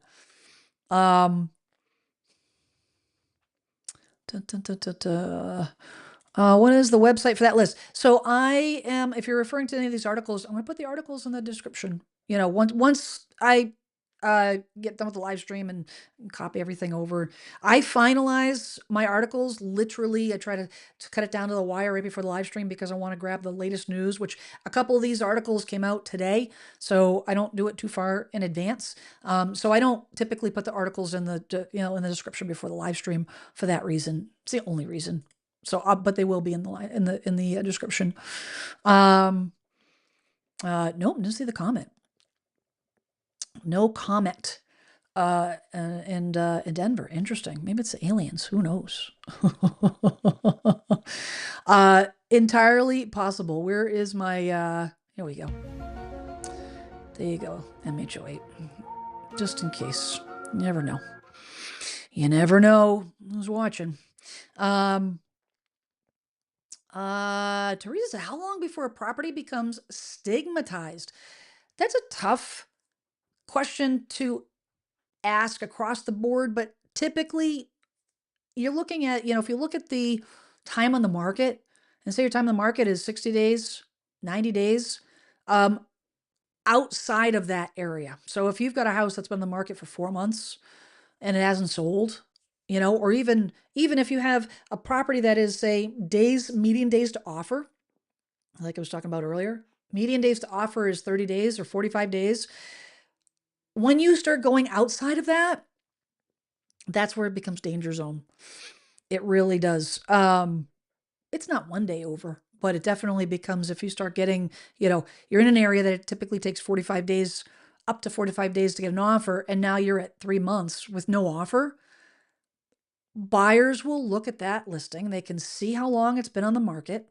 Um, dun, dun, dun, dun, dun. What is the website for that list? So I am, if you're referring to any of these articles, I'm going to put the articles in the description. You know, once I get done with the live stream and copy everything over, I finalize my articles. Literally, I try to cut it down to the wire right before the live stream because I want to grab the latest news, which a couple of these articles came out today. So I don't do it too far in advance. So I don't typically put the articles in in the description before the live stream for that reason. It's the only reason. So, but they will be in the description. Nope, didn't see the comment. No comment. In Denver. Interesting. Maybe it's the aliens. Who knows? Entirely possible. Where is my? Here we go. There you go. MH08. Just in case. You never know. You never know who's watching. Teresa, how long before a property becomes stigmatized? That's a tough question to ask across the board, but typically you're looking at, if you look at the time on the market and say your time on the market is 60 days, 90 days, um, outside of that area. So if you've got a house that's been on the market for 4 months and it hasn't sold, or even if you have a property that is, say, median days to offer, like I was talking about earlier, median days to offer is 30 days or 45 days. When you start going outside of that, that's where it becomes danger zone. It really does. It's not one day over, but it definitely becomes, if you start getting, you're in an area that it typically takes 45 days, up to 45 days to get an offer, and now you're at 3 months with no offer. Buyers will look at that listing. They can see how long it's been on the market.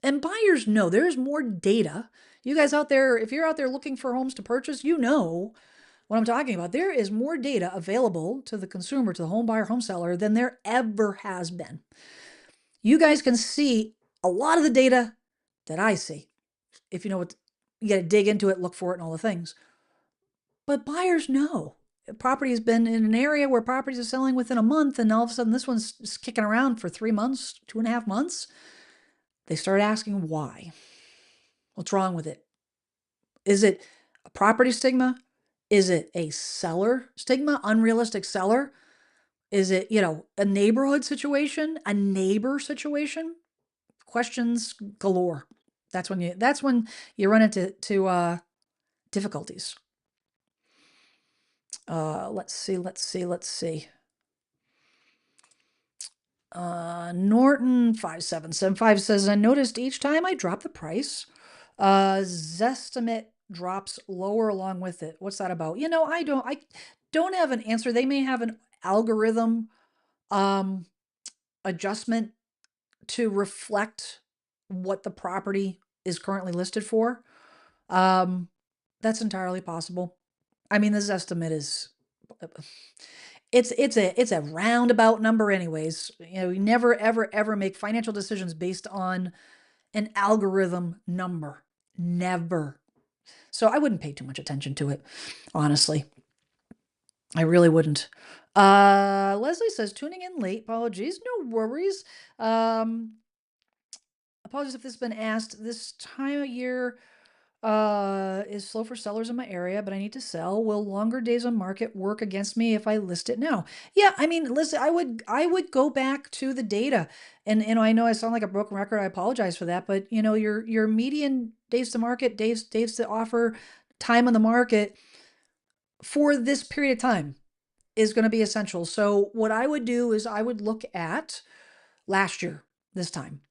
And buyers know there's more data. You guys out there, if you're out there looking for homes to purchase, you know what I'm talking about. There is more data available to the consumer, to the home buyer, home seller, than there ever has been. You guys can see a lot of the data that I see. If you know what, you got to dig into it, look for it, and all the things. But buyers know. Property has been in an area where properties are selling within a month, and all of a sudden this one's just kicking around for 3 months, 2.5 months. They start asking why. What's wrong with it? Is it a property stigma? Is it a seller stigma, unrealistic seller? Is it, a neighborhood situation, a neighbor situation? Questions galore. That's when you run into difficulties. Let's see. Norton 5775 says, I noticed each time I drop the price, Zestimate drops lower along with it. What's that about? I don't have an answer. They may have an algorithm adjustment to reflect what the property is currently listed for. That's entirely possible. I mean, this estimate is it's a roundabout number anyways. You never ever make financial decisions based on an algorithm number. Never. So I wouldn't pay too much attention to it, honestly. I really wouldn't. Leslie says, tuning in late. Apologies. No worries. Apologies if this has been asked. This time of year, Is slow for sellers in my area, but I need to sell. Will longer days on market work against me if I list it now? Yeah, I mean, listen, I would go back to the data. And I know I sound like a broken record. I apologize for that, but your median days to market, days to offer, time on the market for this period of time is going to be essential. So what I would do is I would look at last year this time.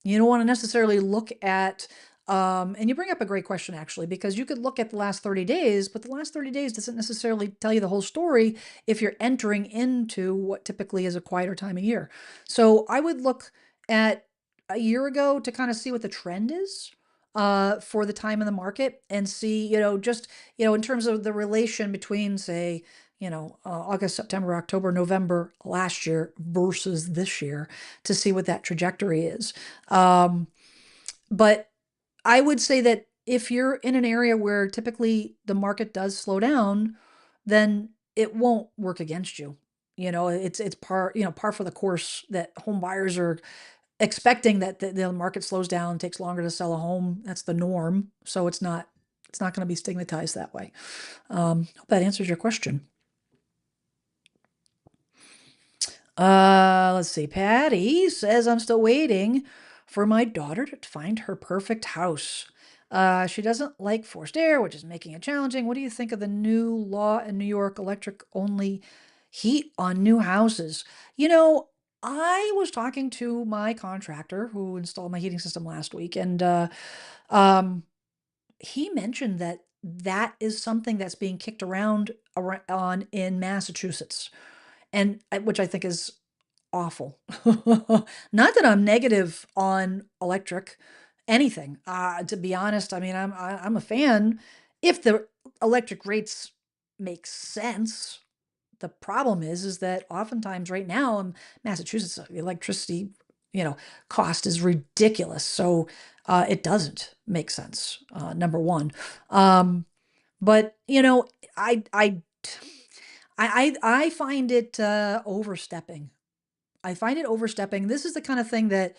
You don't want to necessarily look at, and you bring up a great question actually, because you could look at the last 30 days, but the last 30 days doesn't necessarily tell you the whole story if you're entering into what typically is a quieter time of year. So I would look at a year ago to kind of see what the trend is for the time in the market and see, just, in terms of the relation between, say, August, September, October, November last year versus this year to see what that trajectory is. Um, but I would say that if you're in an area where typically the market does slow down, then it won't work against you. It's par for the course that home buyers are expecting that the market slows down, takes longer to sell a home. That's the norm. So it's not going to be stigmatized that way. Hope that answers your question. Let's see. Patty says I'm still waiting for my daughter to find her perfect house. She doesn't like forced air, which is making it challenging. What do you think of the new law in New York, electric only heat on new houses? I was talking to my contractor who installed my heating system last week, and um, he mentioned that that is something that's being kicked around on in Massachusetts, and which I think is awful. Not that I'm negative on electric anything. To be honest, I mean, I'm a fan if the electric rates make sense. The problem is that oftentimes right now in Massachusetts, the electricity, you know, cost is ridiculous. So it doesn't make sense. Number one, but I I I find it overstepping. I find it overstepping. This is the kind of thing that,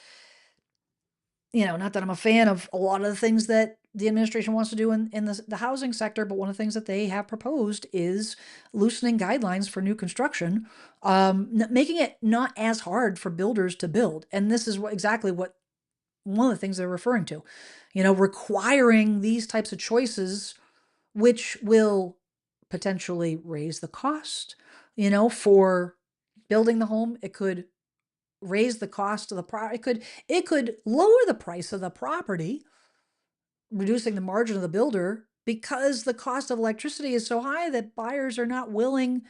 not that I'm a fan of a lot of the things that the administration wants to do in the housing sector, but one of the things that they have proposed is loosening guidelines for new construction, making it not as hard for builders to build. And this is exactly what one of the things they're referring to, requiring these types of choices, which will potentially raise the cost, for building the home. It could raise the cost of the it could lower the price of the property, reducing the margin of the builder because the cost of electricity is so high that buyers are not willing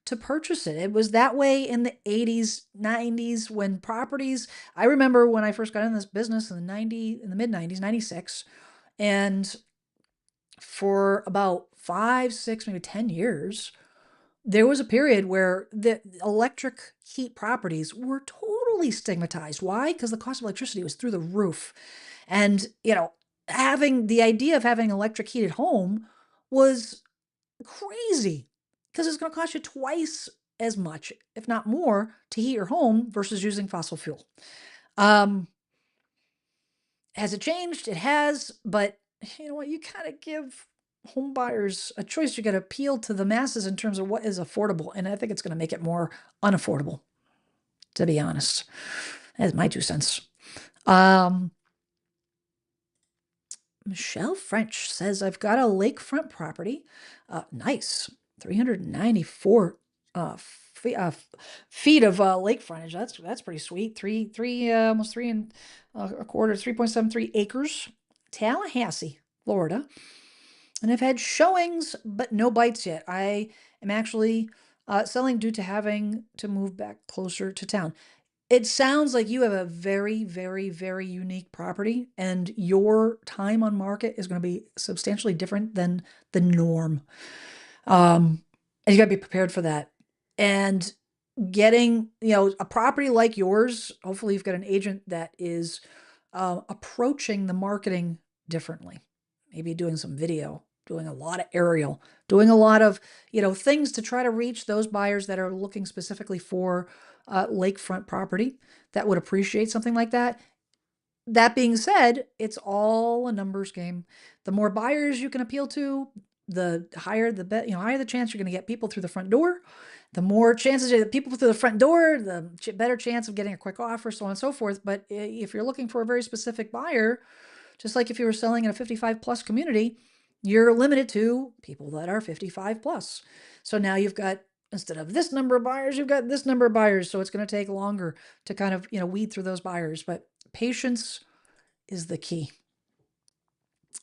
to purchase it. It was that way in the 80s, 90s when properties, I remember when I first got in this business in the mid 90s, 96, and for about 5, 6, maybe 10 years, there was a period where the electric heat properties were totally stigmatized. Why? Because the cost of electricity was through the roof. And, having the idea of having an electric heated home was crazy because it's going to cost you twice as much, if not more, to heat your home versus using fossil fuel. Um, has it changed? It has, but you know what? You kind of give home buyers a choice. You got to appeal to the masses in terms of what is affordable, and I think it's going to make it more unaffordable. To be honest, that's my 2 cents. Um, Michelle French says I've got a lakefront property. Nice, 394 feet of lake frontage. That's pretty sweet. Almost 3 and a quarter, 3.73 acres. Tallahassee, Florida. And I've had showings, but no bites yet. I am actually selling due to having to move back closer to town. It sounds like you have a very, very, very unique property, and your time on market is going to be substantially different than the norm. And you got to be prepared for that. And getting, a property like yours, hopefully you've got an agent that is approaching the marketing differently. Maybe doing some video, doing a lot of aerial, doing a lot of, things to try to reach those buyers that are looking specifically for lakefront property that would appreciate something like that. That being said, it's all a numbers game. The more buyers you can appeal to, the higher the bet, higher the chance you're going to get people through the front door. The more chances you get people through the front door, the better chance of getting a quick offer, so on and so forth. But if you're looking for a very specific buyer, just like if you were selling in a 55 plus community, you're limited to people that are 55 plus. So now you've got, instead of this number of buyers, you've got this number of buyers. So it's going to take longer to kind of, weed through those buyers. But patience is the key.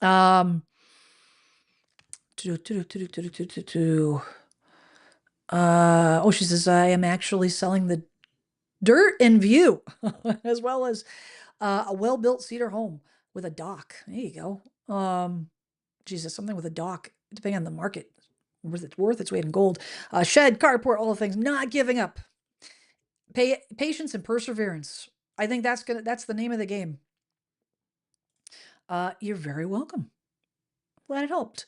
Oh, she says, I am actually selling the dirt and view, as well as a well-built cedar home with a dock. There you go. Jesus, something with a dock, depending on the market, worth its weight in gold. Shed, carport, all the things. Not giving up. Patience and perseverance. I think that's the name of the game. You're very welcome. Glad it helped.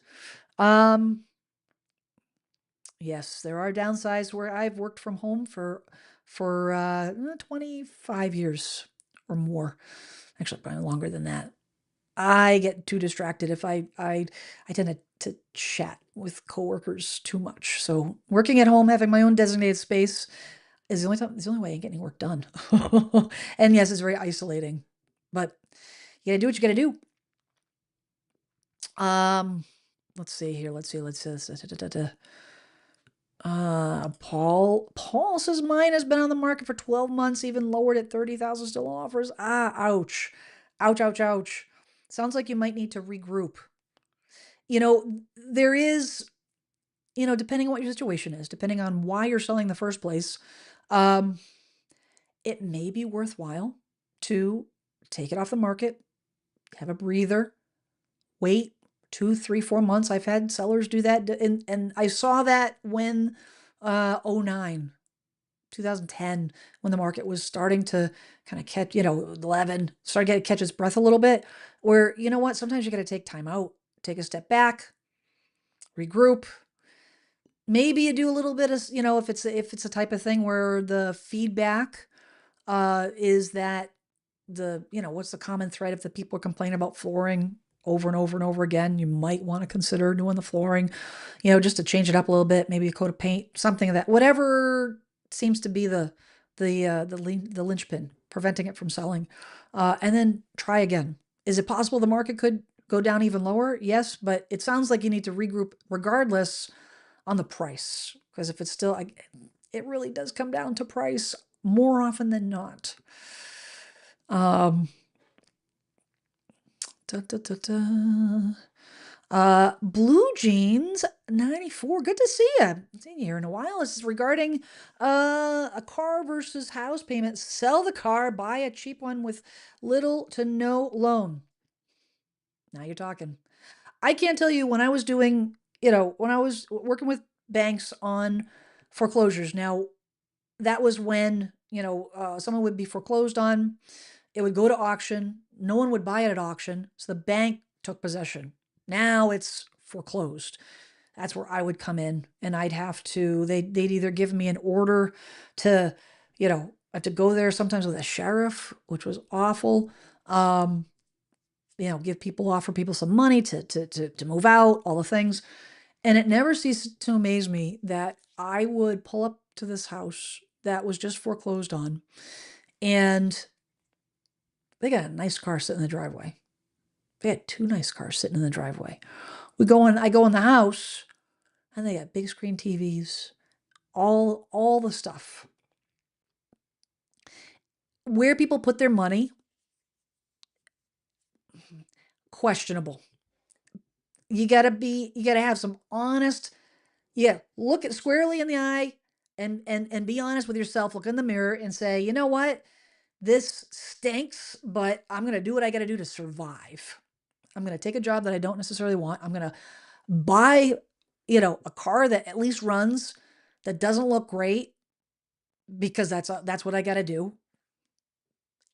Yes, there are downsides where I've worked from home for 25 years or more. Actually, probably longer than that. I get too distracted if I tend to chat with coworkers too much. So working at home, having my own designated space is the only way I get any work done. And yes, it's very isolating, but you gotta do what you gotta do. Let's see here. Let's see. Paul says mine has been on the market for 12 months, even lowered at 30,000, still offers. Ouch. Ouch, ouch, ouch. Sounds like you might need to regroup. There is, depending on what your situation is, depending on why you're selling in the first place, it may be worthwhile to take it off the market, have a breather, wait 2, 3, 4 months. I've had sellers do that. And I saw that when, 09, 2010, when the market was starting to kind of catch, 11, started to catch its breath a little bit, where, you know what, sometimes you got to take time out, take a step back, regroup. Maybe you do a little bit of, if it's a type of thing where the feedback, is that what's the common thread if the people are complaining about flooring over and over and over again, you might want to consider doing the flooring, just to change it up a little bit, maybe a coat of paint, something of that, whatever seems to be the linchpin preventing it from selling, and then try again. Is it possible the market could go down even lower? Yes, but it sounds like you need to regroup regardless on the price, because if it's still, it really does come down to price more often than not. Blue Jeans 94. Good to see you. I've seen you here in a while. This is regarding a car versus house payment. Sell the car, buy a cheap one with little to no loan. Now you're talking. I can't tell you when I was doing, when I was working with banks on foreclosures. Now, that was when, someone would be foreclosed on. It would go to auction. No one would buy it at auction. So the bank took possession. Now it's foreclosed. That's where I would come in, and I'd have to, they'd either give me an order to, I have to go there sometimes with a sheriff, which was awful. Offer people some money to move out, all the things. And it never ceased to amaze me that I would pull up to this house that was just foreclosed on, and they got a nice car sitting in the driveway. They had 2 nice cars sitting in the driveway. I go in the house, and they got big screen TVs, all the stuff. Where people put their money, questionable. You gotta have some honest, look it squarely in the eye and be honest with yourself. Look in the mirror and say, you know what? This stinks, but I'm going to do what I got to do to survive. I'm going to take a job that I don't necessarily want. I'm going to buy, a car that at least runs, that doesn't look great, because that's what I got to do.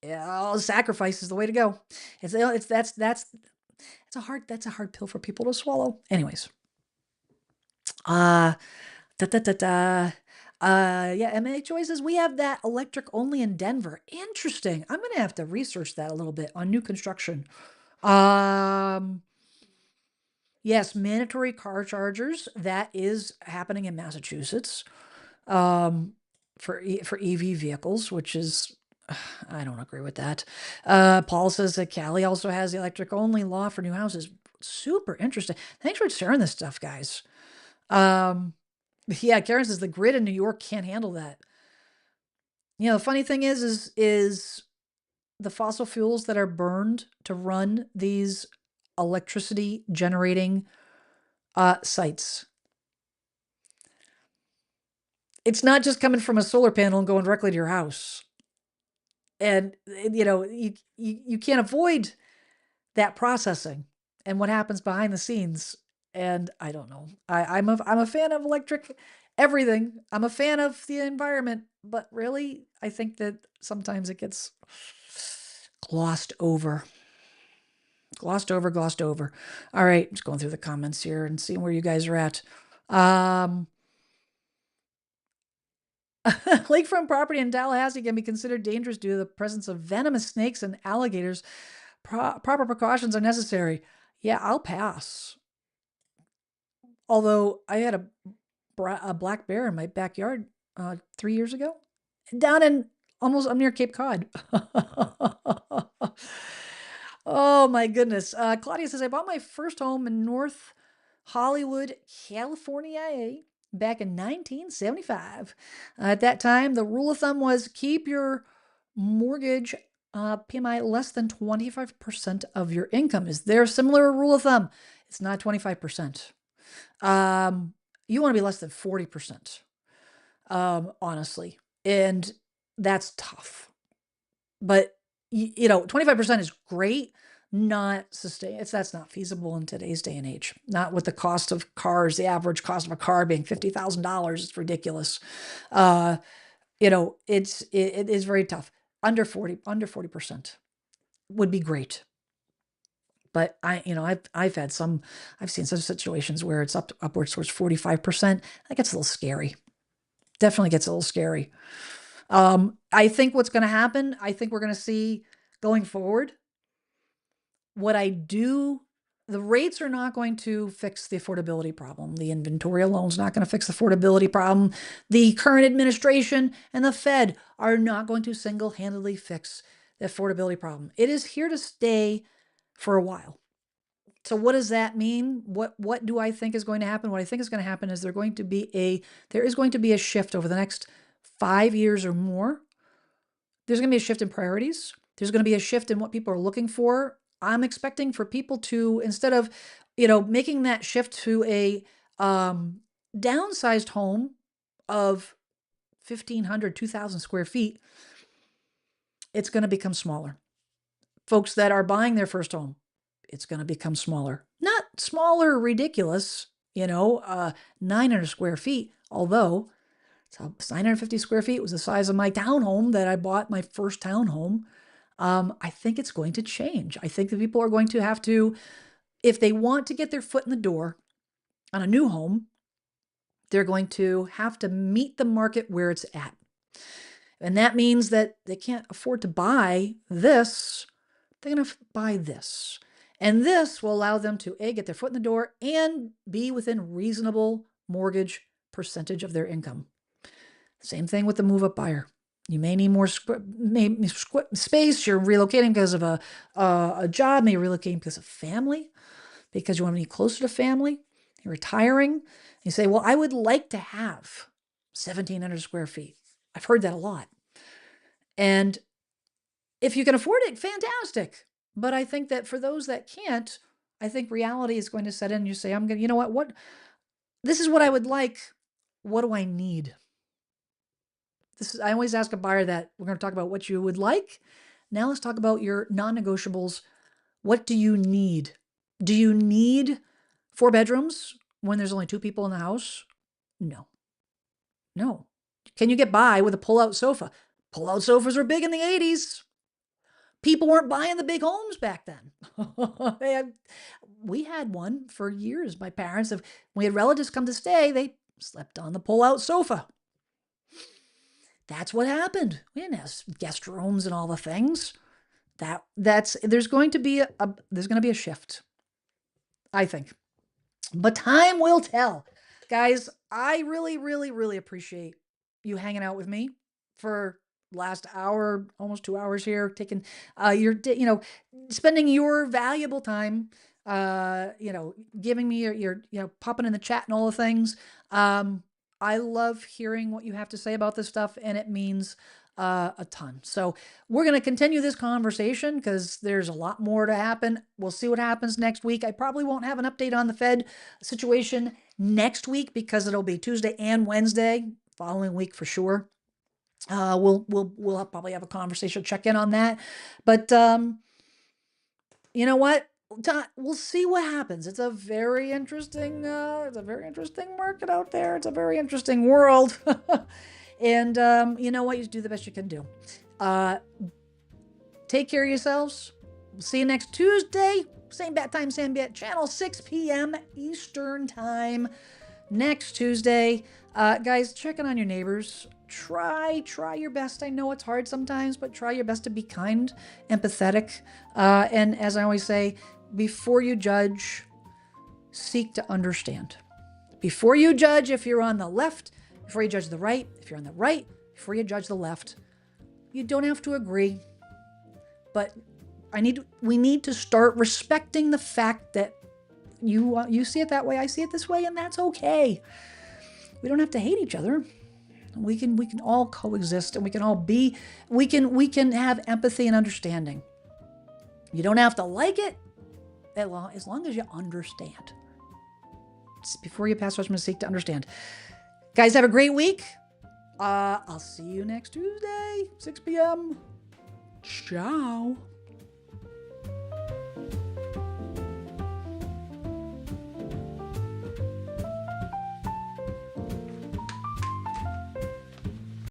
Yeah, sacrifice is the way to go. That's a hard pill for people to swallow. Anyways, da da da da. Yeah, MHOA says we have that electric only in Denver. Interesting. I'm gonna have to research that a little bit on new construction. Um, yes, mandatory car chargers. That is happening in Massachusetts. For EV vehicles, which is I don't agree with that. Paul says that Cali also has the electric only law for new houses. Super interesting. Thanks for sharing this stuff, guys. Um, yeah, Karen says the grid in New York can't handle that. You know, the funny thing is the fossil fuels that are burned to run these electricity generating sites. It's not just coming from a solar panel and going directly to your house. And you know, you can't avoid that processing and what happens behind the scenes. And I don't know. I'm a fan of electric everything. I'm a fan of the environment, but really, I think that sometimes it gets glossed over. Glossed over. All right, just going through the comments here and seeing where you guys are at. Um, Lakefront property in Tallahassee can be considered dangerous due to the presence of venomous snakes and alligators. Proper precautions are necessary. Yeah, I'll pass. Although I had a black bear in my backyard 3 years ago, down in almost I'm near Cape Cod. Oh my goodness. Claudia says I bought my first home in North Hollywood, California, back in 1975. At that time, the rule of thumb was keep your mortgage PMI less than 25% of your income. Is there a similar rule of thumb? It's not 25%. You want to be less than 40%, honestly. And that's tough. But, you know, 25% is great, not sustain. That's not feasible in today's day and age. Not with the cost of cars, the average cost of a car being $50,000. It's ridiculous. Uh, you know, it is very tough. Under 40% would be great. But I've seen some situations where it's upwards towards 45%. That gets a little scary. Definitely gets a little scary. I think what's going to happen, I think we're going to see going forward. The rates are not going to fix the affordability problem. The inventory alone is not going to fix the affordability problem. The current administration and the Fed are not going to single-handedly fix the affordability problem. It is here to stay for a while. So what does that mean? What do I think is going to happen? What I think is going to happen is there is going to be a shift over the next 5 years or more. There's going to be a shift in priorities. There's going to be a shift in what people are looking for. I'm expecting for people to, instead of, making that shift to a downsized home of 1,500, 2,000 square feet, it's going to become smaller. Folks that are buying their first home, it's going to become smaller. Not smaller, ridiculous, 900 square feet, although it's 950 square feet was the size of my townhome that I bought, my first townhome. I think it's going to change. I think that people are going to have to, if they want to get their foot in the door on a new home, they're going to have to meet the market where it's at. And that means that they can't afford to buy this. They're going to buy this. And this will allow them to A, get their foot in the door and be within reasonable mortgage percentage of their income. Same thing with the move-up buyer. You may need more space. You're relocating because of a job. Maybe you're relocating because of family, because you want to be closer to family. You're retiring. You say, well, I would like to have 1,700 square feet. I've heard that a lot. And if you can afford it, fantastic. But I think that for those that can't, I think reality is going to set in. You say, you know what, this is what I would like. What do I need? I always ask a buyer that. We're going to talk about what you would like. Now let's talk about your non-negotiables. What do you need? Do you need 4 bedrooms when there's only 2 people in the house? No. No. Can you get by with a pull-out sofa? Pull-out sofas were big in the 80s. People weren't buying the big homes back then. We had one for years. My parents, we had relatives come to stay, they slept on the pull-out sofa. That's what happened. We didn't have guest rooms and all the things. There's going to be a shift, I think. But time will tell. Guys, I really, really, really appreciate you hanging out with me for last hour, almost 2 hours here, taking spending your valuable time, giving me your popping in the chat and all the things. I love hearing what you have to say about this stuff, and it means a ton. So we're going to continue this conversation because there's a lot more to happen. We'll see what happens next week. I probably won't have an update on the Fed situation next week because it'll be Tuesday and Wednesday, following week for sure. We'll probably have a conversation, check in on that. But you know what? We'll see what happens. It's a very interesting market out there. It's a very interesting world. And you know what? You do the best you can do. Take care of yourselves. We'll see you next Tuesday. Same bat time, same bat channel, 6 p.m. Eastern time. Next Tuesday. Guys, check in on your neighbors. Try your best. I know it's hard sometimes, but try your best to be kind, empathetic. And as I always say, before you judge, seek to understand. Before you judge if you're on the left, before you judge the right, if you're on the right, before you judge the left, you don't have to agree. But we need to start respecting the fact that you see it that way, I see it this way, and that's okay. We don't have to hate each other. We can all coexist, and we can have empathy and understanding. You don't have to like it as long as you understand. Before you pass judgment, seek to understand. Guys, have a great week. I'll see you next Tuesday, 6 p.m. Ciao.